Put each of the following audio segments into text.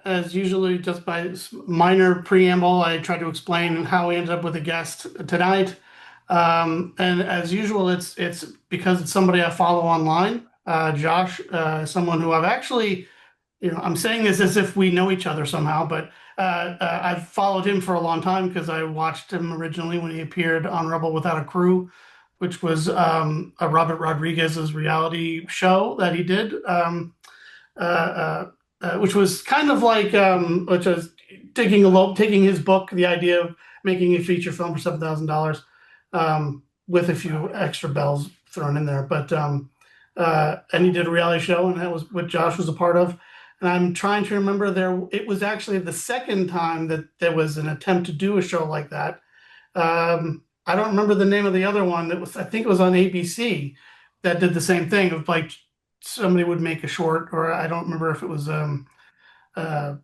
as usually, just by minor preamble, I try to explain how we ended up with a guest tonight. And as usual, it's because it's somebody I follow online. Josh, someone who I've actually, I'm saying this as if we know each other somehow, but I've followed him for a long time because I watched him originally when he appeared on Rebel Without a Crew, which was a Robert Rodriguez's reality show that he did. Which was kind of like which was taking his book, the idea of making a feature film for $7,000, with a few extra bells thrown in there. But and he did a reality show, and that was what Josh was a part of. And I'm trying to remember there. It was actually the second time that there was an attempt to do a show like that. I don't remember the name of the other one. That was, I think it was on ABC, that did the same thing of like somebody would make a short, or I don't remember if it was uh,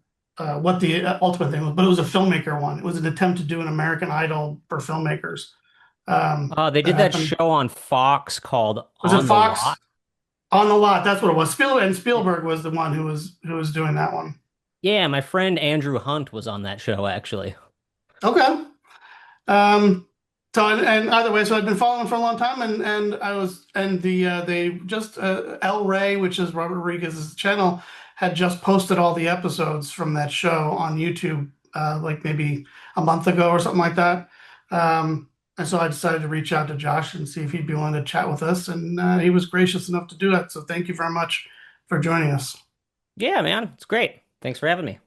what the ultimate thing was, but it was a filmmaker one. It was an attempt to do an American Idol for filmmakers. They That did that happened. show on Fox called Was it On the Fox? Lot. On the Lot. That's what it was. Spielberg was the one who was doing that one. Yeah, my friend Andrew Hunt was on that show actually. Okay. Um, so and either way, so I've been following for a long time, and I was and they just El Rey, which is Robert Rodriguez's channel, had just posted all the episodes from that show on YouTube, like maybe a month ago or something like that. And so I decided to reach out to Josh and see if he'd be willing to chat with us, and he was gracious enough to do that. So thank you very much for joining us. Yeah, man, it's great. Thanks for having me.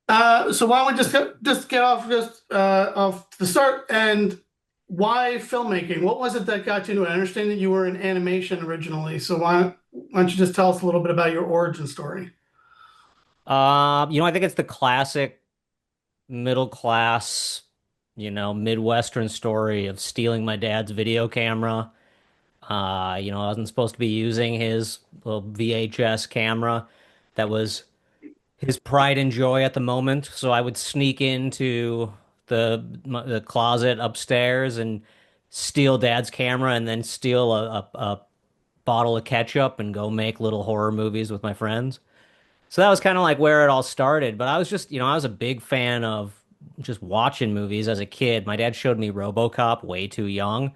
So why don't we just get off off the start, and why filmmaking? What was it that got you into it? I understand that you were in animation originally, so why don't you just tell us a little bit about your origin story? I think it's the classic middle class, Midwestern story of stealing my dad's video camera. I wasn't supposed to be using his little VHS camera that was his pride and joy at the moment. So I would sneak into the closet upstairs and steal dad's camera and then steal a bottle of ketchup and go make little horror movies with my friends. So that was kind of like where it all started. But I was just, I was a big fan of just watching movies as a kid. My dad showed me RoboCop way too young,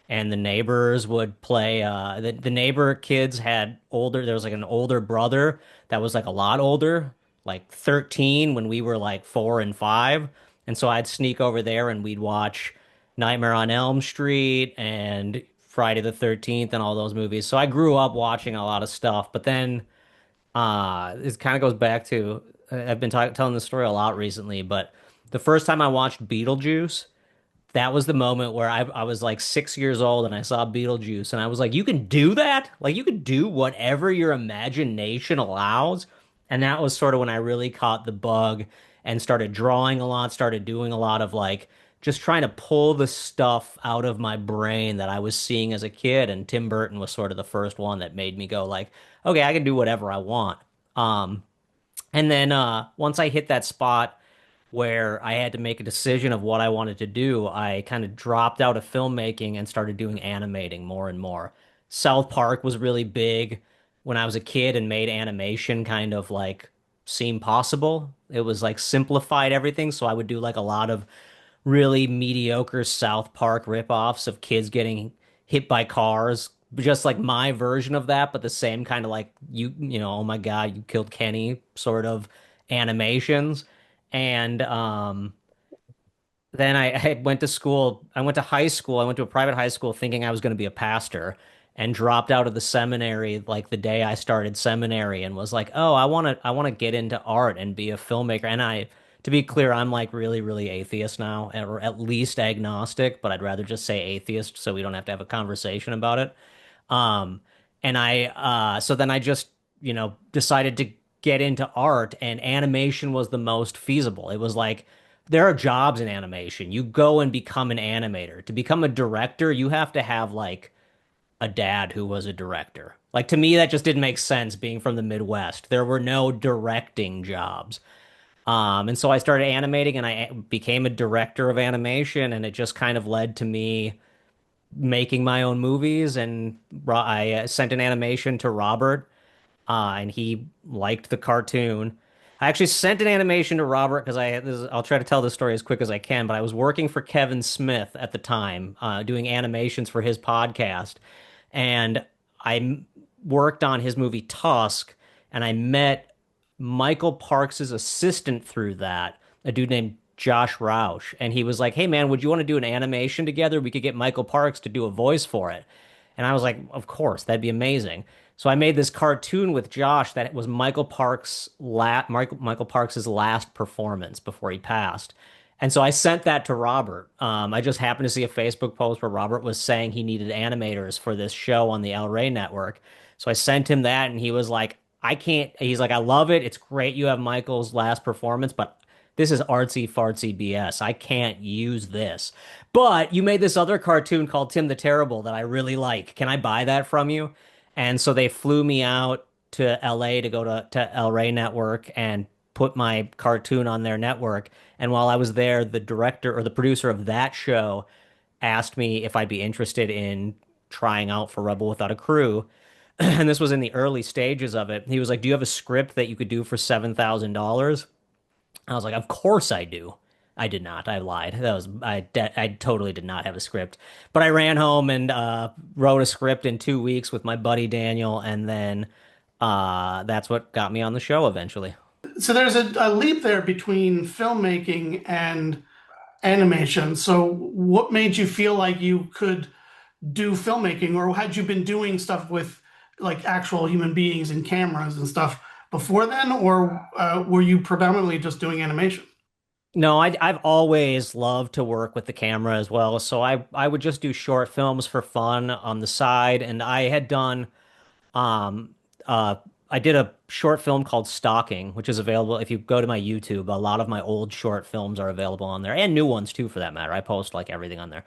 and the neighbors would play. The neighbor kids had older. There was like an older brother that was like a lot older, like 13 when we were like 4 and 5. And so I'd sneak over there and we'd watch Nightmare on Elm Street and Friday the 13th and all those movies. So I grew up watching a lot of stuff, but then. It kind of goes back to I've been telling this story a lot recently, but the first time I watched Beetlejuice, that was the moment where I was like 6 years old and I saw Beetlejuice and I was like, you can do that? Like you can do whatever your imagination allows. And that was sort of when I really caught the bug and started drawing a lot, started doing a lot of like just trying to pull the stuff out of my brain that I was seeing as a kid. And Tim Burton was sort of the first one that made me go like, okay, I can do whatever I want. Um, and then once I hit that spot where I had to make a decision of what I wanted to do, I kind of dropped out of filmmaking and started doing animating more and more. South Park was really big when I was a kid and made animation kind of like seem possible. It was like simplified everything, so I would do like a lot of really mediocre South Park ripoffs of kids getting hit by cars, just like my version of that, but the same kind of like oh my God, you killed Kenny sort of animations. And then I went to school. I went to high school. I went to a private high school thinking I was going to be a pastor and dropped out of the seminary like the day I started seminary and was like, "Oh, I want to get into art and be a filmmaker." And to be clear, I'm like really, really atheist now, or at least agnostic, but I'd rather just say atheist so we don't have to have a conversation about it. Um, so then I just, decided to get into art, and animation was the most feasible. It was like, there are jobs in animation. You go and become an animator. To become a director, you have to have like a dad who was a director. Like to me, that just didn't make sense being from the Midwest. There were no directing jobs. And so I started animating and I became a director of animation, and it just kind of led to me making my own movies. And I sent an animation to Robert, and he liked the cartoon. I actually sent an animation to Robert because I'll try to tell this story as quick as I can, but I was working for Kevin Smith at the time, doing animations for his podcast, and worked on his movie Tusk, and I met Michael Parks's assistant through that, a dude named Josh Roush, and he was like, "Hey man, would you want to do an animation together? We could get Michael Parks to do a voice for it." And I was like, "Of course, that'd be amazing." So I made this cartoon with Josh that was Michael Parks's last performance before he passed. And so I sent that to Robert. I just happened to see a Facebook post where Robert was saying he needed animators for this show on the El Rey network. So I sent him that, and he was like, I can't. He's like, I love it. It's great you have Michael's last performance, but this is artsy fartsy BS. I can't use this. But you made this other cartoon called Tim the Terrible that I really like. Can I buy that from you? And so they flew me out to LA to go to El Rey Network and put my cartoon on their network. And while I was there, the director or the producer of that show asked me if I'd be interested in trying out for Rebel Without a Crew. And this was in the early stages of it. He was like, "Do you have a script that you could do for $7,000?" I was like, "Of course I do." I did not. I lied. I totally did not have a script. But I ran home and wrote a script in 2 weeks with my buddy Daniel, and then that's what got me on the show eventually. So there's a leap there between filmmaking and animation. So what made you feel like you could do filmmaking, or had you been doing stuff with like actual human beings and cameras and stuff before then, or were you predominantly just doing animation? No, I've always loved to work with the camera as well. So I would just do short films for fun on the side, and I had done Um, uh, I did a short film called Stalking, which is available if you go to my YouTube. A lot of my old short films are available on there, and new ones too, for that matter. I post like everything on there.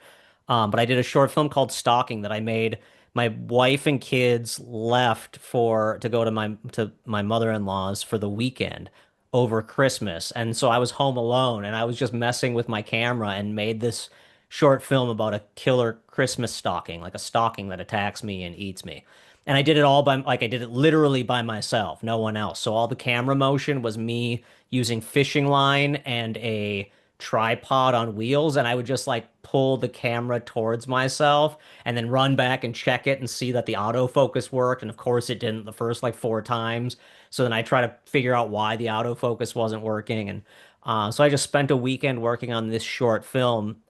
But I did a short film called Stalking that I made. My wife and kids left for to go to my mother-in-law's for the weekend over Christmas, and so I was home alone, and I was just messing with my camera and made this short film about a killer Christmas stalking, like a stalking that attacks me and eats me. And I did it all by, like, I did it literally by myself, no one else. So all the camera motion was me using fishing line and a tripod on wheels. And I would just like pull the camera towards myself and then run back and check it and see that the autofocus worked. And of course it didn't the first like 4 times. So then I try to figure out why the autofocus wasn't working. And so I just spent a weekend working on this short film.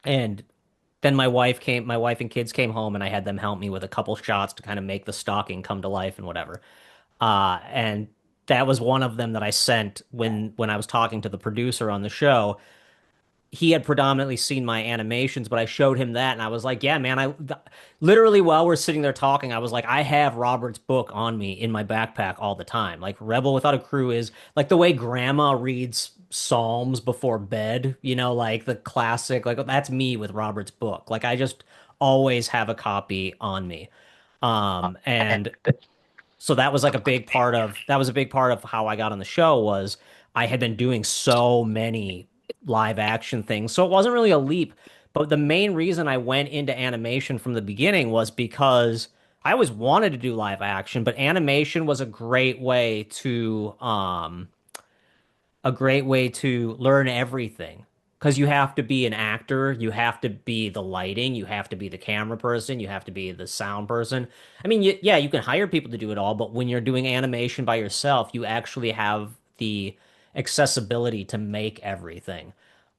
And then my wife and kids came home, and I had them help me with a couple shots to kind of make the stalking come to life and whatever. And that was one of them that I sent when I was talking to the producer on the show. He had predominantly seen my animations, but I showed him that, and I was like, "Yeah, man, literally while we're sitting there talking, I was like, I have Robert's book on me in my backpack all the time. Like Rebel Without a Crew is like the way grandma reads Psalms before bed, like the classic, like that's me with Robert's book. Like I just always have a copy on me. And so that was a big part of how I got on the show was I had been doing so many live action things. So it wasn't really a leap, but the main reason I went into animation from the beginning was because I always wanted to do live action, but animation was a great way to learn everything. Because you have to be an actor, you have to be the lighting, you have to be the camera person, you have to be the sound person. I mean, yeah, you can hire people to do it all, but when you're doing animation by yourself, you actually have the accessibility to make everything.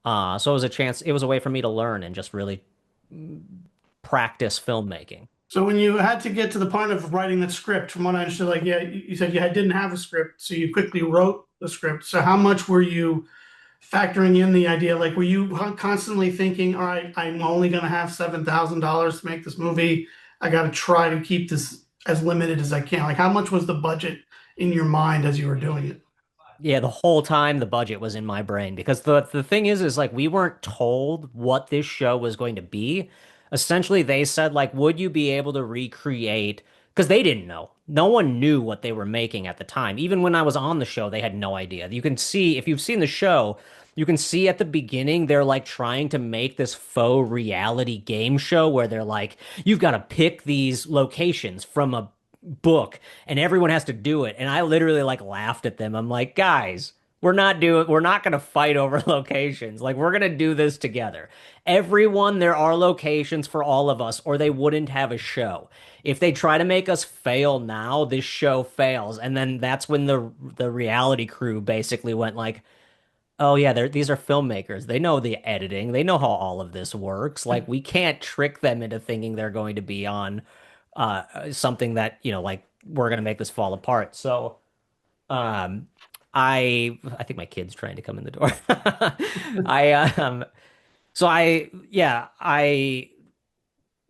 So it was a way for me to learn and just really practice filmmaking. So when you had to get to the point of writing that script, from what I understood, like yeah, you said didn't have a script, so you quickly wrote the script. So how much were you factoring in the idea? Like, were you constantly thinking, all right, I'm only going to have $7,000 to make this movie. I got to try to keep this as limited as I can. Like, how much was the budget in your mind as you were doing it? Yeah, the whole time the budget was in my brain because the thing is like we weren't told what this show was going to be. Essentially, they said like, would you be able to recreate? Because they didn't know. No one knew what they were making at the time. Even when I was on the show, they had no idea. You can see if you've seen the show, you can see at the beginning they're like trying to make this faux reality game show where they're like, you've got to pick these locations from a book and everyone has to do it. And I literally like laughed at them. I'm like, guys, we're not going to fight over locations. Like we're going to do this together. Everyone, there are locations for all of us, or they wouldn't have a show. If they try to make us fail now, this show fails. And then that's when the reality crew basically went like, oh yeah, these are filmmakers. They know the editing. They know how all of this works. Like we can't trick them into thinking they're going to be on something that, like we're going to make this fall apart. So, um I think my kid's trying to come in the door. I so I yeah, I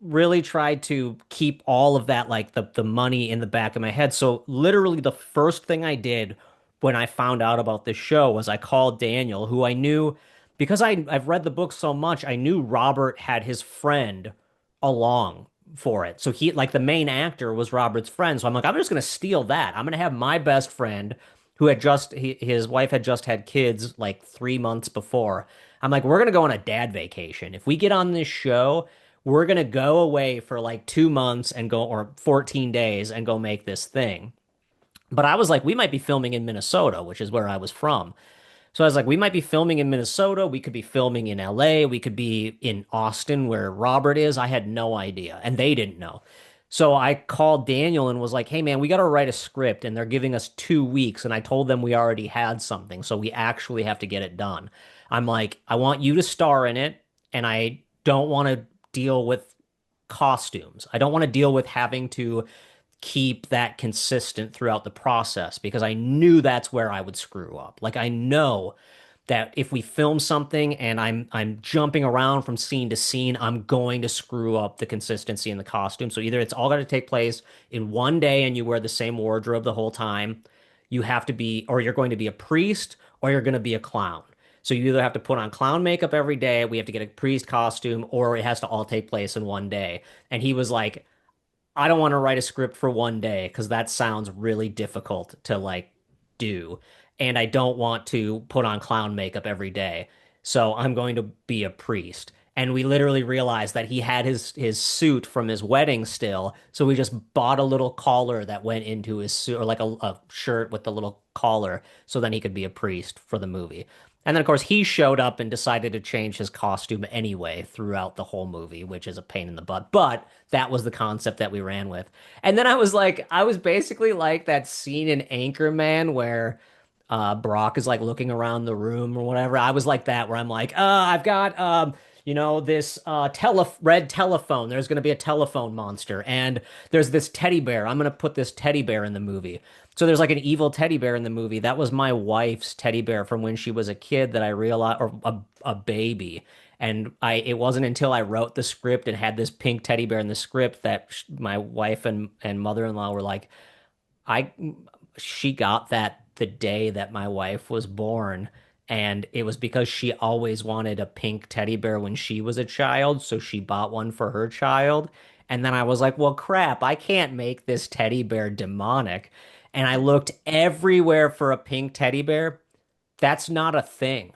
really tried to keep all of that like the money in the back of my head. So literally the first thing I did when I found out about this show was I called Daniel, who I knew because I've read the book so much, I knew Robert had his friend along for it. So he like the main actor was Robert's friend. So I'm like, I'm just gonna steal that. I'm gonna have my best friend who had his wife had just had kids like 3 months before. I'm like, we're gonna go on a dad vacation. If we get on this show, we're gonna go away for like 2 months and go or 14 days and go make this thing. But I was like, we might be filming in Minnesota, which is where I was from. So I was like, we might be filming in Minnesota. We could be filming in LA. We could be in Austin, where Robert is. I had no idea, and they didn't know. So I called Daniel and was like, hey, man, we got to write a script, and they're giving us 2 weeks. And I told them we already had something, so we actually have to get it done. I'm like, I want you to star in it, and I don't want to deal with costumes. I don't want to deal with having to keep that consistent throughout the process because I knew that's where I would screw up. Like I know that if we film something and I'm jumping around from scene to scene, I'm going to screw up the consistency in the costume. So either it's all got to take place in one day and you wear the same wardrobe the whole time, you have to be, or you're going to be a priest or you're going to be a clown. So you either have to put on clown makeup every day, we have to get a priest costume, or it has to all take place in one day. And he was like, I don't want to write a script for one day because that sounds really difficult to like do. And I don't want to put on clown makeup every day. So I'm going to be a priest. And we literally realized that he had his suit from his wedding still. So we just bought a little collar that went into his suit, or like a shirt with the little collar, so then he could be a priest for the movie. And then, of course, he showed up and decided to change his costume anyway throughout the whole movie, which is a pain in the butt. But that was the concept that we ran with. And then I was like, I was basically like that scene in Anchorman where Brock is like looking around the room or whatever. I was like that, where I'm like, I've got this red telephone. There's going to be a telephone monster, and there's this teddy bear. I'm going to put this teddy bear in the movie. So there's like an evil teddy bear in the movie. That was my wife's teddy bear from when she was a kid that I realized, or a baby. And it wasn't until I wrote the script and had this pink teddy bear in the script that my wife and mother-in-law were like, I she got that the day that my wife was born, and it was because she always wanted a pink teddy bear when she was a child, so she bought one for her child. And then I was like, well, crap, I can't make this teddy bear demonic. And I looked everywhere for a pink teddy bear. That's not a thing.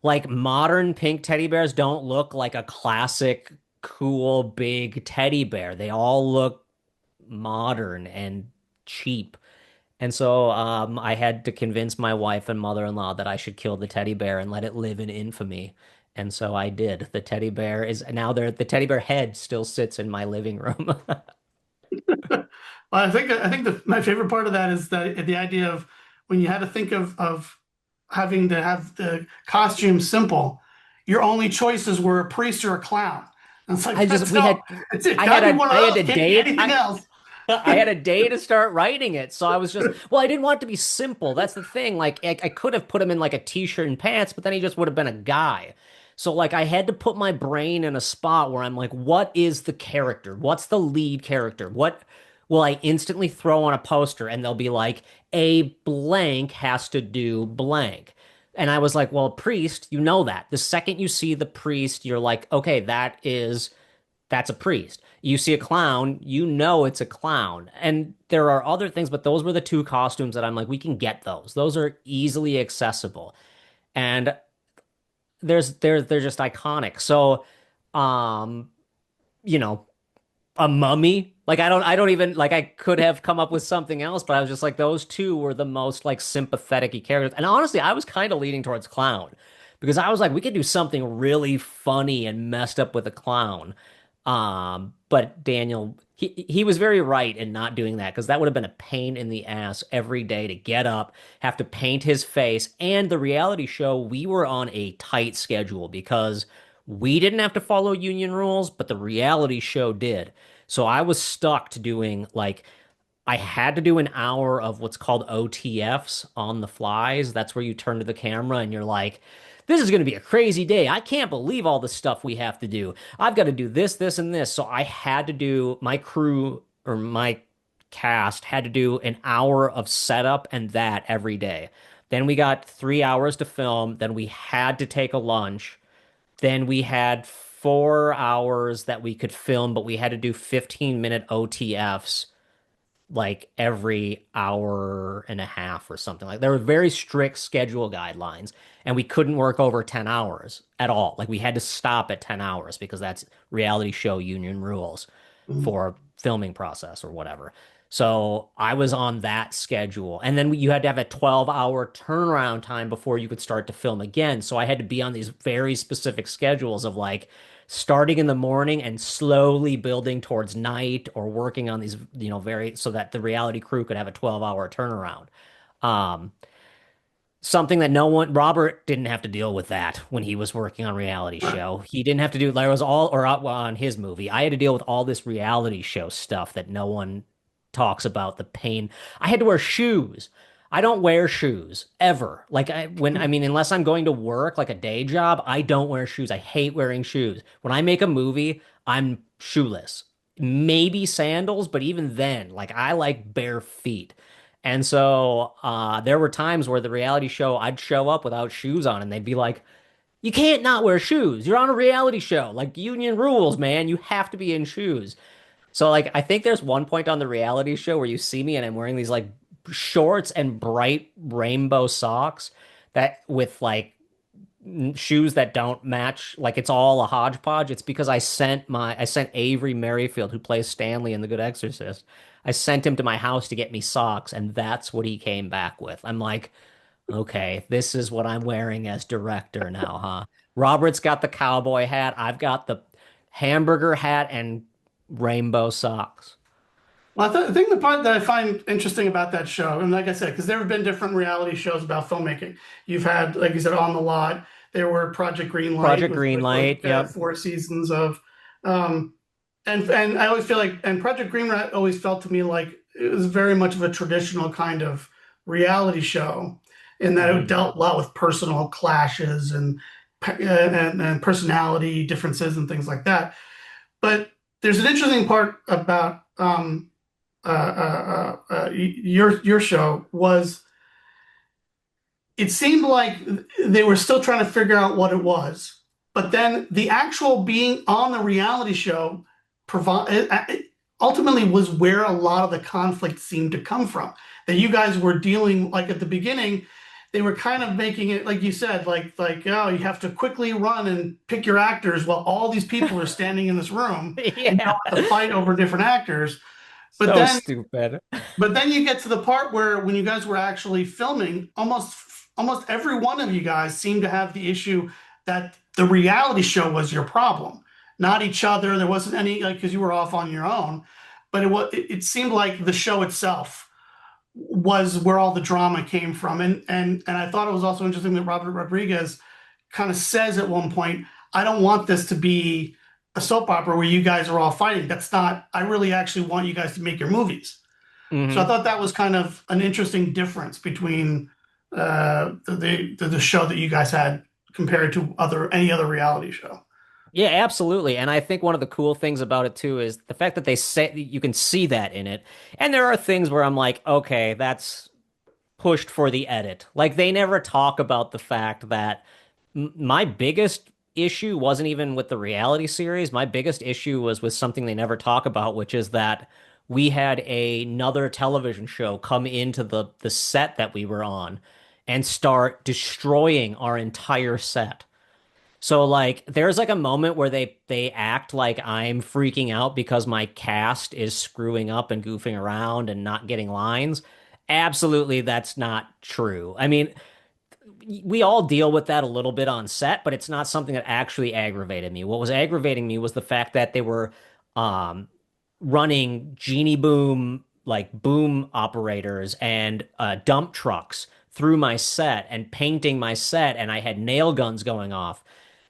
Like modern pink teddy bears don't look like a classic, cool, big teddy bear. They all look modern and cheap. And so I had to convince my wife and mother-in-law that I should kill the teddy bear and let it live in infamy. And so I did. The teddy bear is now there. The teddy bear head still sits in my living room. Well, I think my favorite part of that is that the idea of when you had to think of having to have the costume simple, your only choices were a priest or a clown. And it's like I just that's we had all. It's gotta be one of I had those. a Can't be date. anything else. I had a day to start writing it. So I was just, well, I didn't want it to be simple. That's the thing. Like, I could have put him in like a t-shirt and pants, but then he just would have been a guy. So, like, I had to put my brain in a spot where I'm like, what is the character? What's the lead character? What will I instantly throw on a poster and they'll be like, a blank has to do blank. And I was like, well, priest, you know that. The second you see the priest, you're like, okay, that's a priest. You see a clown, you know it's a clown. And there are other things, but those were the two costumes that I'm like, we can get those. Those are easily accessible. And they're just iconic. So, um, you know, a mummy, Like I don't even like I could have come up with something else, but I was just like those two were the most like sympathetic characters. And honestly, I was kind of leaning towards clown because I was like we could do something really funny and messed up with a clown. But Daniel he was very right in not doing that because that would have been a pain in the ass every day to get up, have to paint his face, and the reality show we were on a tight schedule because we didn't have to follow union rules, but the reality show did. So I was stuck to doing like I had to do an hour of what's called OTFs on the flies. That's where you turn to the camera and you're like, this is going to be a crazy day. I can't believe all the stuff we have to do. I've got to do this, this, and this. So I had to do my crew or my cast had to do an hour of setup and that every day. Then we got 3 hours to film. Then we had to take a lunch. Then we had 4 hours that we could film, but we had to do 15-minute OTFs like every hour and a half or something. Like there were very strict schedule guidelines, and we couldn't work over 10 hours at all. Like we had to stop at 10 hours because that's reality show union rules Mhm. for filming process or whatever. So I was on that schedule. And then you had to have a 12-hour turnaround time before you could start to film again. So I had to be on these very specific schedules of like starting in the morning and slowly building towards night or working on these, very so that the reality crew could have a 12-hour turnaround. Um, Something that no one, Robert didn't have to deal with that when he was working on reality Right. show. He didn't have to do, there was all, or on his movie. I had to deal with all this reality show stuff that no one talks about the pain. I had to wear shoes. I don't wear shoes ever. I mean, unless I'm going to work like a day job, I don't wear shoes. I hate wearing shoes. When I make a movie, I'm shoeless. Maybe sandals, but even then, like I like bare feet. And so there were times where the reality show, I'd show up without shoes on, and they'd be like, you can't not wear shoes. You're on a reality show. Like union rules, man. You have to be in shoes. So like I think there's one point on the reality show where you see me and I'm wearing these like shorts and bright rainbow socks that with like shoes that don't match, like it's all a hodgepodge. It's because I sent Avery Merrifield, who plays Stanley in The Good Exorcist. I sent him to my house to get me socks, and that's what he came back with. I'm like, okay, this is what I'm wearing as director now, huh? Robert's got the cowboy hat. I've got the hamburger hat and rainbow socks. Well, I think the part that I find interesting about that show, and like I said, because there have been different reality shows about filmmaking. You've had, like you said, On the Lot. There were Project Greenlight Project with like Greenlight, yep. 4 seasons of, um, and I always feel like, and Project Greenlight always felt to me like it was very much of a traditional kind of reality show, in that it Hmm. dealt a lot with personal clashes and personality differences and things like that. But there's an interesting part about your show was it seemed like they were still trying to figure out what it was, but then the actual being on the reality show provide ultimately was where a lot of the conflict seemed to come from. That you guys were dealing, like at the beginning, they were kind of making it like you said, like oh, you have to quickly run and pick your actors while all these people are standing in this room and you Yeah. don't have to fight over different actors. But So then stupid. but then you get to the part where when you guys were actually filming, almost every one of you guys seemed to have the issue that the reality show was your problem, not each other. There wasn't any like because you were off on your own, but it seemed like the show itself was where all the drama came from. And I thought it was also interesting that Robert Rodriguez kind of says at one point, I don't want this to be a soap opera where you guys are all fighting. That's not, I really actually want you guys to make your movies. So I Hmm. thought that was kind of an interesting difference between the show that you guys had compared to any other reality show. Yeah, absolutely. And I think one of the cool things about it too is the fact that they say you can see that in it. And there are things where I'm like, okay, that's pushed for the edit. Like they never talk about the fact that my biggest issue wasn't even with the reality series. My biggest issue was with something they never talk about, which is that we had another television show come into the set that we were on and start destroying our entire set. So like there's like a moment where they act like I'm freaking out because my cast is screwing up and goofing around and not getting lines. Absolutely, that's not true. I mean, we all deal with that a little bit on set, but it's not something that actually aggravated me. What was aggravating me was the fact that they were um, running genie boom, like boom operators and dump trucks through my set and painting my set, and I had nail guns going off.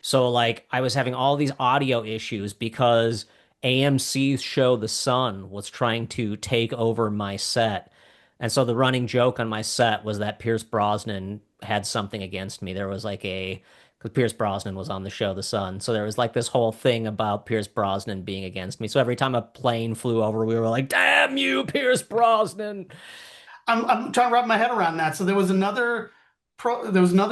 So, like, I was having all these audio issues because AMC's show The Sun was trying to take over my set. And so the running joke on my set was that Pierce Brosnan had something against me. There was like a, because Pierce Brosnan was on the show The Sun. So there was like this whole thing about Pierce Brosnan being against me. So every time a plane flew over, we were like, damn you, Pierce Brosnan. I'm trying to wrap my head around that. So there was another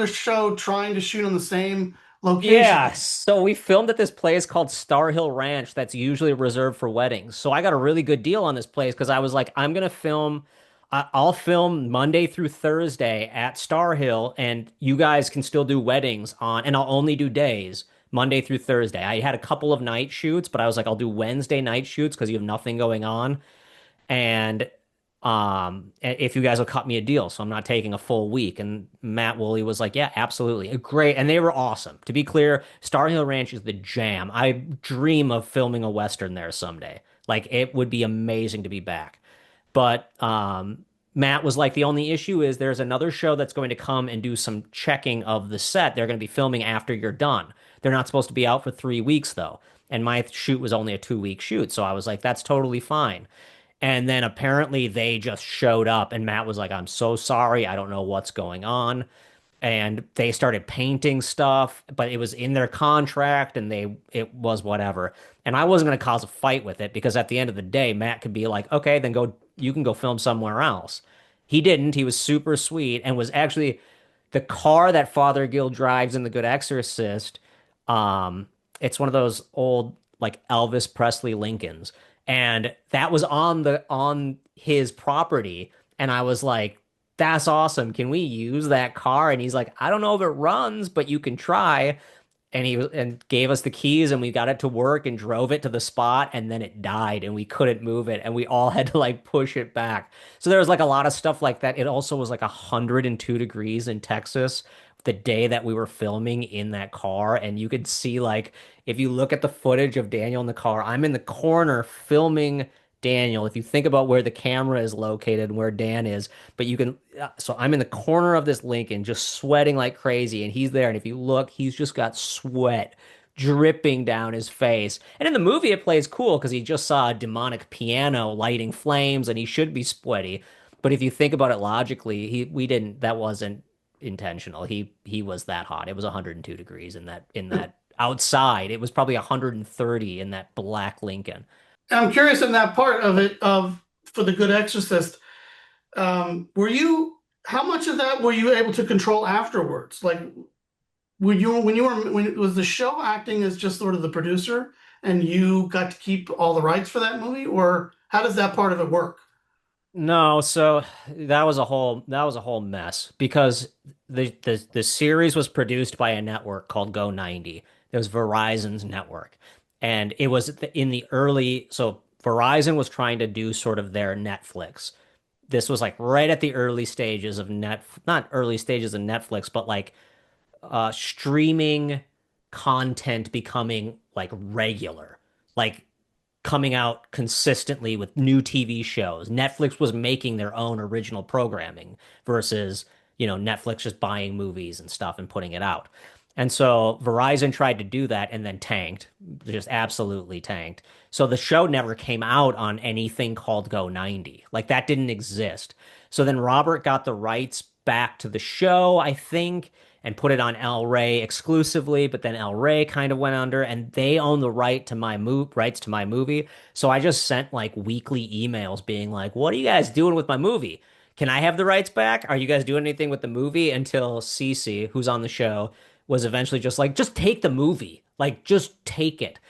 show trying to shoot on the same Yeah, location. so we filmed at this place called Star Hill Ranch that's usually reserved for weddings. So I got a really good deal on this place because I was like, I'm gonna film, I'll film Monday through Thursday at Star Hill, and you guys can still do weddings on, and I'll only do days, Monday through Thursday. I had a couple of night shoots, but I was like, I'll do Wednesday night shoots because you have nothing going on. And if you guys will cut me a deal, so I'm not taking a full week. And Matt Woolley was like, yeah, absolutely. Great. And they were awesome. To be clear, Star Hill Ranch is the jam. I dream of filming a Western there someday. Like it would be amazing to be back. But Matt was like, the only issue is there's another show that's going to come and do some checking of the set. They're going to be filming after you're done. They're not supposed to be out for 3 weeks though. And my shoot was only a 2 week shoot. So I was like, that's totally fine. And then apparently they just showed up, and Matt was like, I'm so sorry. I don't know what's going on. And they started painting stuff, but it was in their contract and it was whatever. And I wasn't going to cause a fight with it because at the end of the day, Matt could be like, okay, then go, you can go film somewhere else. He didn't. He was super sweet and was actually the car that Father Gill drives in The Good Exorcist. Um, it's one of those old like Elvis Presley Lincolns, and that was on his property. And I was like, "That's awesome. Can we use that car?" And he's like, "I don't know if it runs, but you can try." And and gave us the keys, and we got it to work and drove it to the spot, and then it died and we couldn't move it, and we all had to like push it back. So there was like a lot of stuff like that. It also was like 102 degrees in Texas the day that we were filming in that car, and you could see like if you look at the footage of Daniel in the car, I'm in the corner filming Daniel. If you think about where the camera is located and where Dan is, but you can, so I'm in the corner of this Lincoln just sweating like crazy, and he's there. And if you look, he's just got sweat dripping down his face. And in the movie, it plays cool because he just saw a demonic piano lighting flames and he should be sweaty. But if you think about it logically, we didn't, that wasn't intentional. He was that hot. It was 102 degrees in that outside. It was probably 130 in that black Lincoln. And I'm curious in that part of it of for the Good Exorcist, were you how much of that were you able to control afterwards? Like when was the show acting as just sort of the producer and you got to keep all the rights for that movie, or how does that part of it work? No, so that was a whole mess because the series was produced by a network called Go 90. It was Verizon's network. And it was in the early, so Verizon was trying to do sort of their Netflix. This was like right at the early stages of not early stages of Netflix, but like streaming content becoming like regular. Like coming out consistently with new TV shows. Netflix was making their own original programming versus, Netflix just buying movies and stuff and putting it out. And so Verizon tried to do that and then tanked, just absolutely tanked. So the show never came out on anything called Go 90. Like that didn't exist. So then Robert got the rights back to the show, I think, and put it on El Rey exclusively, but then El Rey kind of went under and they own the rights to my movie. So I just sent like weekly emails being like, "What are you guys doing with my movie? Can I have the rights back? Are you guys doing anything with the movie?" Until Cece, who's on the show, was eventually just like, "Just take the movie. Like just take it.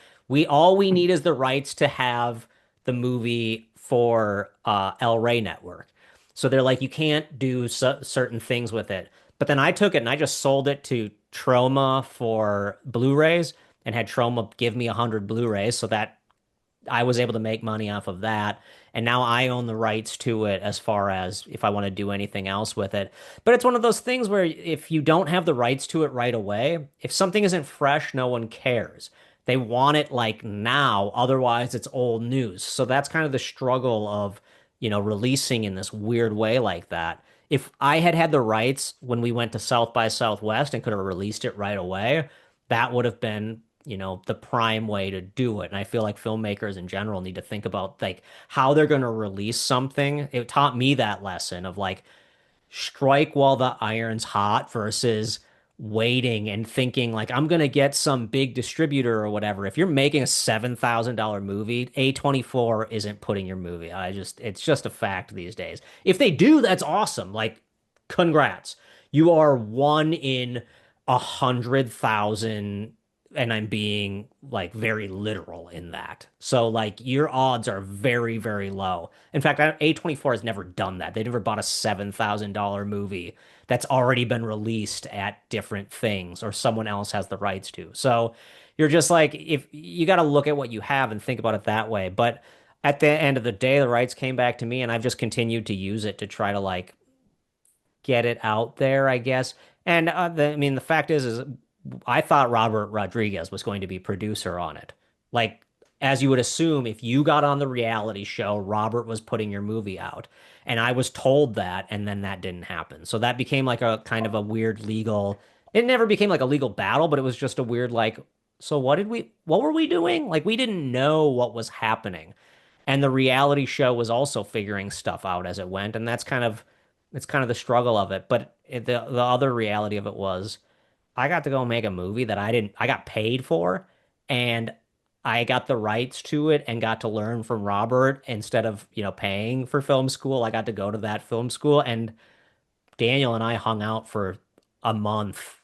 All we need is the rights to have the movie for El Rey Network." So they're like, "You can't do certain things with it." But then I took it and I just sold it to Troma for Blu-rays and had Troma give me 100 Blu-rays so that I was able to make money off of that. And now I own the rights to it as far as if I want to do anything else with it. But it's one of those things where if you don't have the rights to it right away, if something isn't fresh, no one cares. They want it like now, otherwise it's old news. So that's kind of the struggle of, releasing in this weird way like that. If I had had the rights when we went to South by Southwest and could have released it right away, that would have been the prime way to do it. And I feel like filmmakers in general need to think about like how they're going to release something. It taught me that lesson of like strike while the iron's hot versus waiting and thinking like I'm going to get some big distributor or whatever. If you're making a $7,000 movie, A24 isn't putting your movie. It's just a fact these days. If they do, that's awesome. Like, congrats. You are one in 100,000, and I'm being like very literal in that. So like your odds are very, very low. In fact, A24 has never done that. They never bought a $7,000 movie that's already been released at different things or someone else has the rights to. So you're just like, if you got to look at what you have and think about it that way. But at the end of the day, the rights came back to me and I've just continued to use it to try to like get it out there, I guess. And I mean, the fact is I thought Robert Rodriguez was going to be producer on it. Like, as you would assume, if you got on the reality show, Robert was putting your movie out. And I was told that, and then that didn't happen. So that became like a kind of a weird legal, it never became like a legal battle, but it was just a weird, like, so what were we doing? Like, we didn't know what was happening. And the reality show was also figuring stuff out as it went. And it's kind of the struggle of it. But the other reality of it was, I got to go make a movie that I got paid for, and I got the rights to it and got to learn from Robert instead of, paying for film school. I got to go to that film school, and Daniel and I hung out for a month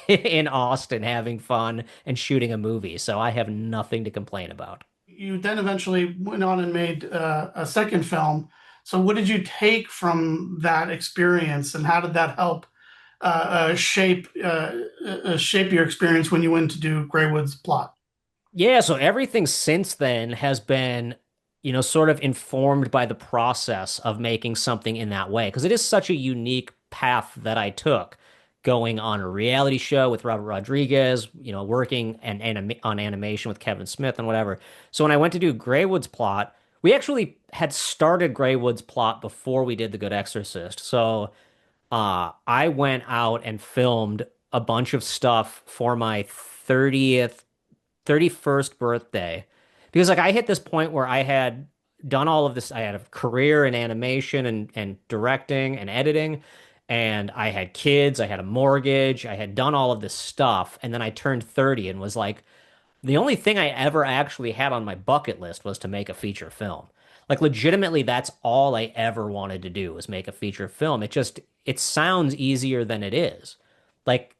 in Austin having fun and shooting a movie. So I have nothing to complain about. You then eventually went on and made a second film. So, what did you take from that experience, and how did that help shape your experience when you went to do Greywood's plot? Yeah, so everything since then has been, sort of informed by the process of making something in that way. Because it is such a unique path that I took going on a reality show with Robert Rodriguez, working on animation with Kevin Smith and whatever. So when I went to do Greywood's plot, we actually had started Greywood's plot before we did The Good Exorcist. So I went out and filmed a bunch of stuff for my 31st birthday because like I hit this point where I had done all of this. I had a career in animation and directing and editing, and I had kids, I had a mortgage, I had done all of this stuff, and then I turned 30 and was like, the only thing I ever actually had on my bucket list was to make a feature film. Like legitimately, that's all I ever wanted to do was make a feature film. It sounds easier than it is. Like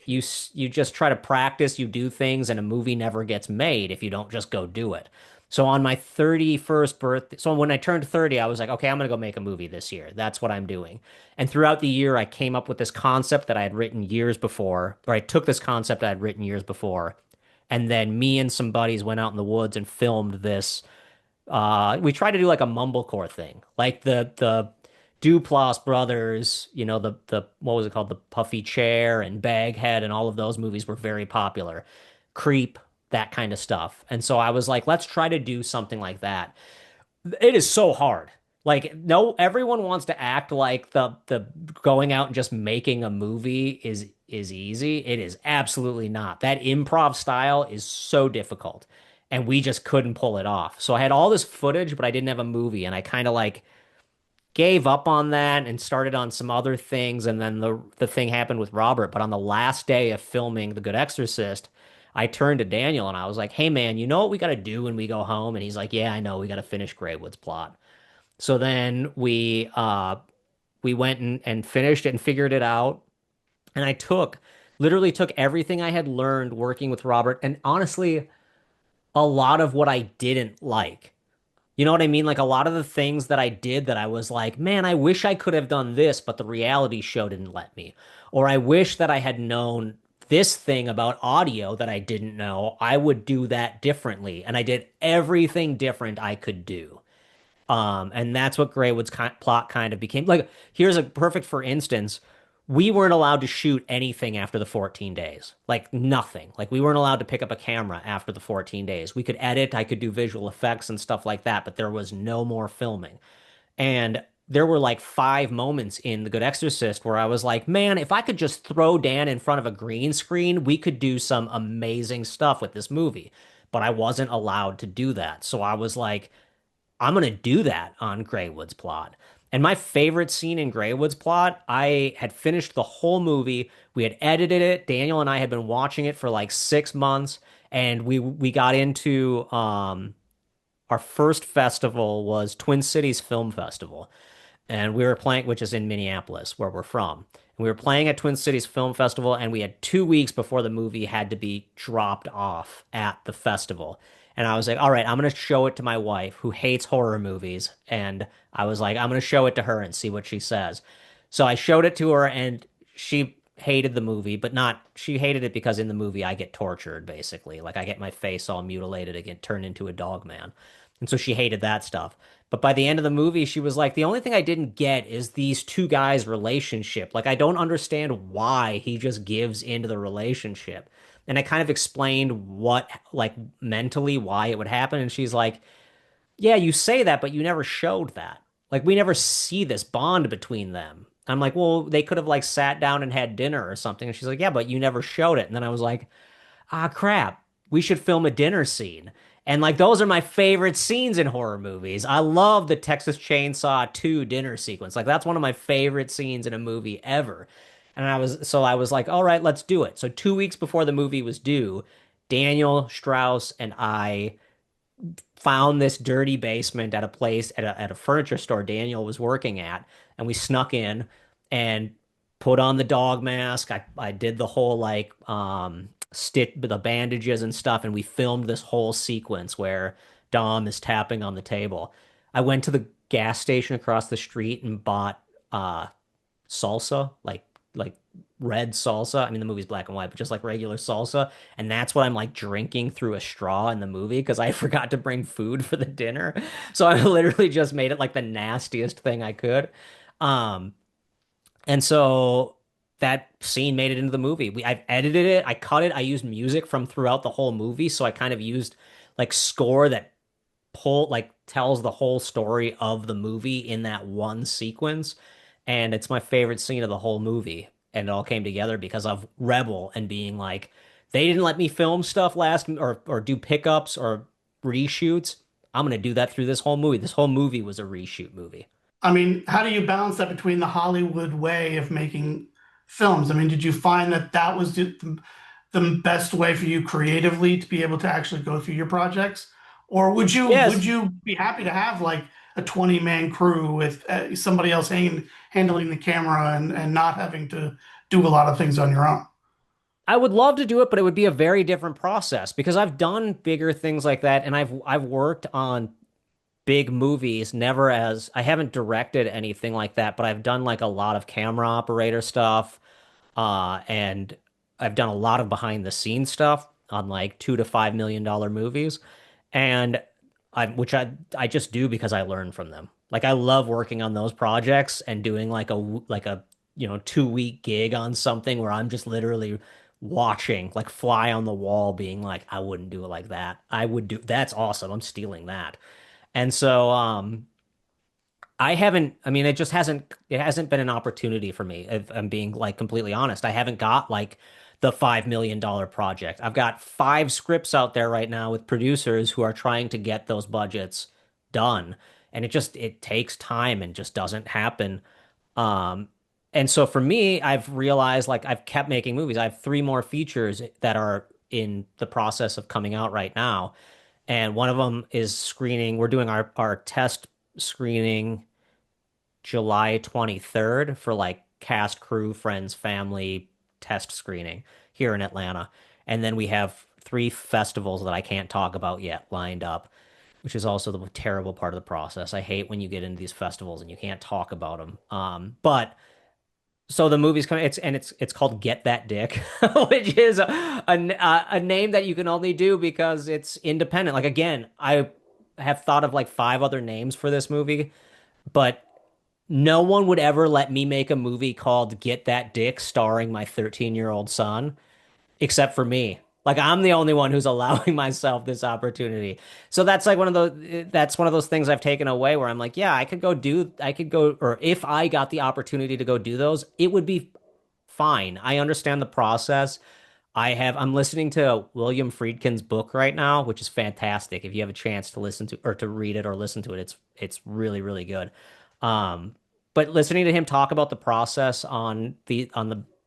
you just try to practice, you do things, and a movie never gets made if you don't just go do it. So on my 31st birthday, so when I turned 30, I was like, okay, I'm gonna go make a movie this year. That's what I'm doing. And throughout the year, I came up with this concept that I had written years before, or I took this concept I had written years before, and then me and some buddies went out in the woods and filmed this. We tried to do like a mumblecore thing, like the Duplass brothers, the what was it called, the Puffy Chair and Baghead, and all of those movies were very popular. Creep, that kind of stuff. And so I was like, let's try to do something like that. It is so hard. Like, no, everyone wants to act like the going out and just making a movie is easy. It is absolutely not. That improv style is so difficult, and we just couldn't pull it off. So I had all this footage, but I didn't have a movie, and I kind of like gave up on that and started on some other things, and then the thing happened with Robert. But on the last day of filming The Good Exorcist, I turned to Daniel and I was like, "Hey man, you know what we got to do when we go home?" And he's like, "Yeah, I know. We got to finish Greywood's plot." So then we went and finished it and figured it out. And I literally took everything I had learned working with Robert, and honestly, a lot of what I didn't like. You know what I mean? Like a lot of the things that I did that I was like, man, I wish I could have done this, but the reality show didn't let me. Or I wish that I had known this thing about audio that I didn't know, I would do that differently. And I did everything different I could do. And that's what Greywood's plot kind of became. Like, here's a perfect for instance. We weren't allowed to shoot anything after the 14 days. Like nothing. Like we weren't allowed to pick up a camera after the 14 days. We could edit, I could do visual effects and stuff like that, but there was no more filming. And there were like 5 moments in The Good Exorcist where I was like, man, if I could just throw Dan in front of a green screen, we could do some amazing stuff with this movie. But I wasn't allowed to do that. So I was like, I'm gonna do that on Greywood's plot. And my favorite scene in Greywood's plot, I had finished the whole movie. We had edited it. Daniel and I had been watching it for like 6 months, and we got into our first festival was Twin Cities Film Festival, and we were playing, which is in Minneapolis, where we're from. And we were playing at Twin Cities Film Festival, and we had 2 weeks before the movie had to be dropped off at the festival. And I was like, all right, I'm going to show it to my wife who hates horror movies. And I was like, I'm going to show it to her and see what she says. So I showed it to her, and she hated the movie, but not, she hated it because in the movie I get tortured, basically. Like I get my face all mutilated and get turned into a dog man. And so she hated that stuff. But by the end of the movie, she was like, the only thing I didn't get is these two guys' relationship. Like, I don't understand why he just gives into the relationship. And I kind of explained what, like, mentally why it would happen. And she's like, yeah, you say that, but you never showed that. Like, we never see this bond between them. I'm like, well, they could have, like, sat down and had dinner or something. And she's like, yeah, but you never showed it. And then I was like, ah, crap, we should film a dinner scene. And like those are my favorite scenes in horror movies. I love the Texas Chainsaw 2 dinner sequence. Like that's one of my favorite scenes in a movie ever. And I was like, all right, let's do it. So 2 weeks before the movie was due, Daniel Strauss and I found this dirty basement at a place at a furniture store Daniel was working at, and we snuck in and put on the dog mask. I did the whole like stitch the bandages and stuff, and we filmed this whole sequence where Dom is tapping on the table. I went to the gas station across the street and bought salsa, like red salsa. I mean, the movie's black and white, but just like regular salsa. And that's what I'm like drinking through a straw in the movie because I forgot to bring food for the dinner. So I literally just made it like the nastiest thing I could. Um, and so that scene made it into the movie. I've edited it, I cut it, I used music from throughout the whole movie. So I kind of used like score that tells the whole story of the movie in that one sequence, and it's my favorite scene of the whole movie. And it all came together because of Rebel and being like, they didn't let me film stuff last or do pickups or reshoots. I'm gonna do that through this whole movie. This whole movie was a reshoot movie. I mean, how do you balance that between the Hollywood way of making films? I mean, did you find that that was the best way for you creatively to be able to actually go through your projects? Or would Yes, you be happy to have like a 20-man crew with somebody else handling the camera and not having to do a lot of things on your own? I would love to do it, but it would be a very different process because I've done bigger things like that, and I've worked on big movies, never as I haven't directed anything like that, but I've done like a lot of camera operator stuff, and I've done a lot of behind the scenes stuff on like $2 to $5 million movies, and I just do because I learn from them. Like I love working on those projects and doing like a 2 week gig on something where I'm just literally watching like fly on the wall being like I wouldn't do it like that. I would do that's awesome. I'm stealing that. And so I haven't, I mean, it hasn't been an opportunity for me, if I'm being like completely honest. I haven't got like the $5 million project. I've got 5 scripts out there right now with producers who are trying to get those budgets done. And it takes time and just doesn't happen. Um, and so for me, I've realized like I've kept making movies. I have 3 more features that are in the process of coming out right now. And one of them is screening. We're doing our test screening July 23rd for like cast, crew, friends, family test screening here in Atlanta. And then we have 3 festivals that I can't talk about yet lined up, which is also the terrible part of the process. I hate when you get into these festivals and you can't talk about them. But So the movie's coming. It's called Get That Dick, which is a name that you can only do because it's independent. Like again, I have thought of like five other names for this movie, but no one would ever let me make a movie called Get That Dick starring my 13-year-old son except for me. Like I'm the only one who's allowing myself this opportunity. So that's like that's one of those things I've taken away where I'm like, yeah, I could go, or if I got the opportunity to go do those, it would be fine. I understand the process. I'm listening to William Friedkin's book right now, which is fantastic. If you have a chance to listen to or to read it or listen to it, it's really, really good. Um, but listening to him talk about the process on the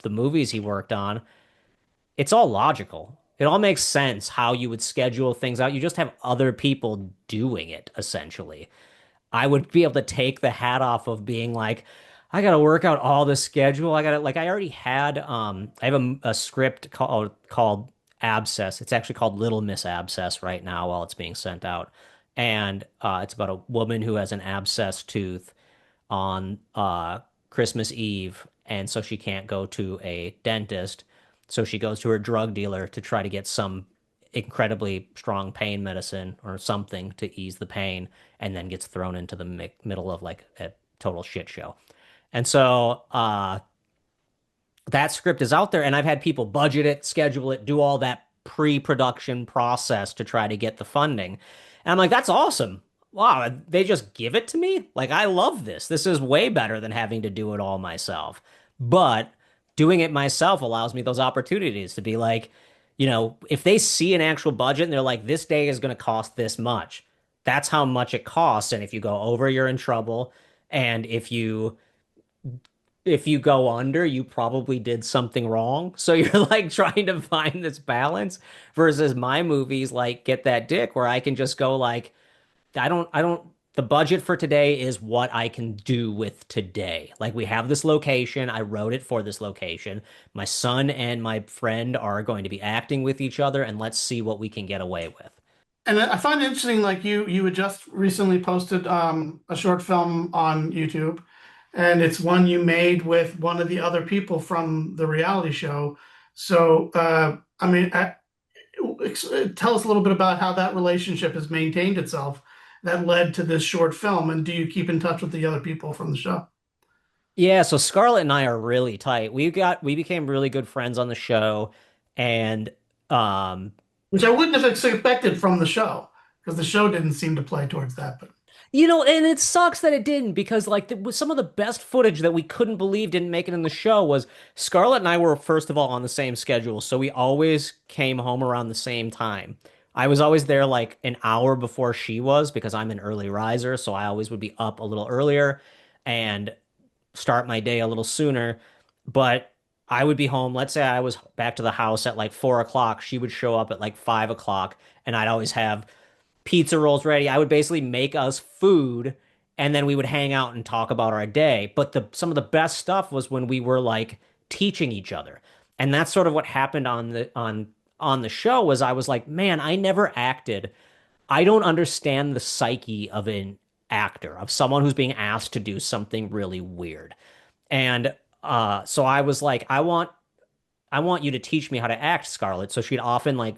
movies he worked on, it's all logical. It all makes sense how you would schedule things out. You just have other people doing it, essentially. I would be able to take the hat off of being like, I got to work out all the schedule. I already had, I have a script called Abscess. It's actually called Little Miss Abscess right now while it's being sent out. And it's about a woman who has an abscess tooth on Christmas Eve, and so she can't go to a dentist. So she goes to her drug dealer to try to get some incredibly strong pain medicine or something to ease the pain, and then gets thrown into the middle of like a total shit show. And so that script is out there, and I've had people budget it, schedule it, do all that pre-production process to try to get the funding. And I'm like, that's awesome. Wow, they just give it to me? Like, I love this. This is way better than having to do it all myself. But doing it myself allows me those opportunities to be like, if they see an actual budget and they're like, this day is going to cost this much, that's how much it costs. And if you go over, you're in trouble. And if you go under, you probably did something wrong. So you're like trying to find this balance versus my movies like Get That Dick, where I can just go like, the budget for today is what I can do with today. Like we have this location. I wrote it for this location. My son and my friend are going to be acting with each other, and let's see what we can get away with. And I find it interesting, like you had just recently posted a short film on YouTube, and it's one you made with one of the other people from the reality show. So, I mean, tell us a little bit about how that relationship has maintained itself that led to this short film, and do you keep in touch with the other people from the show? Yeah, so Scarlett and I are really tight. We became really good friends on the show, and um Which I wouldn't have expected from the show, because the show didn't seem to play towards that. But And it sucks that it didn't because like some of the best footage that we couldn't believe didn't make it in the show was Scarlett and I were first of all on the same schedule, so we always came home around the same time. I was always there like an hour before she was because I'm an early riser, so I always would be up a little earlier and start my day a little sooner. But I would be home. Let's say I was back to the house at like 4 o'clock. She would show up at like 5 o'clock, and I'd always have pizza rolls ready. I would basically make us food and then we would hang out and talk about our day. But some of the best stuff was when we were like teaching each other. And that's sort of what happened on the show was I was like, man, I never acted. I don't understand the psyche of an actor, of someone who's being asked to do something really weird. And so I was like, I want you to teach me how to act, Scarlett. So she'd often like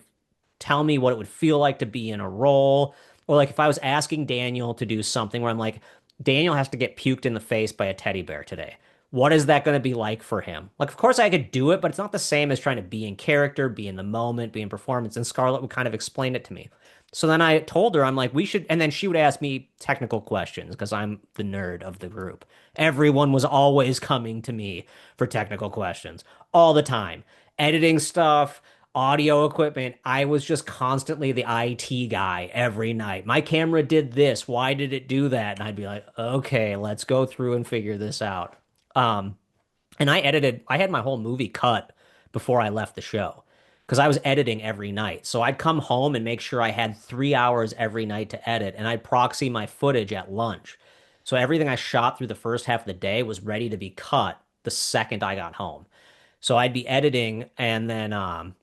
tell me what it would feel like to be in a role. Or like if I was asking Daniel to do something where I'm like, Daniel has to get puked in the face by a teddy bear today. What is that going to be like for him? Like, of course I could do it, but it's not the same as trying to be in character, be in the moment, be in performance. And Scarlett would kind of explain it to me. So then I told her, I'm like, we should, and then she would ask me technical questions because I'm the nerd of the group. Everyone was always coming to me for technical questions all the time. Editing stuff, audio equipment. I was just constantly the IT guy every night. My camera did this. Why did it do that? And I'd be like, okay, let's go through and figure this out. Um, and I had my whole movie cut before I left the show because I was editing every night. So I'd come home and make sure I had 3 hours every night to edit, and I'd proxy my footage at lunch. So everything I shot through the first half of the day was ready to be cut the second I got home. So I'd be editing, and then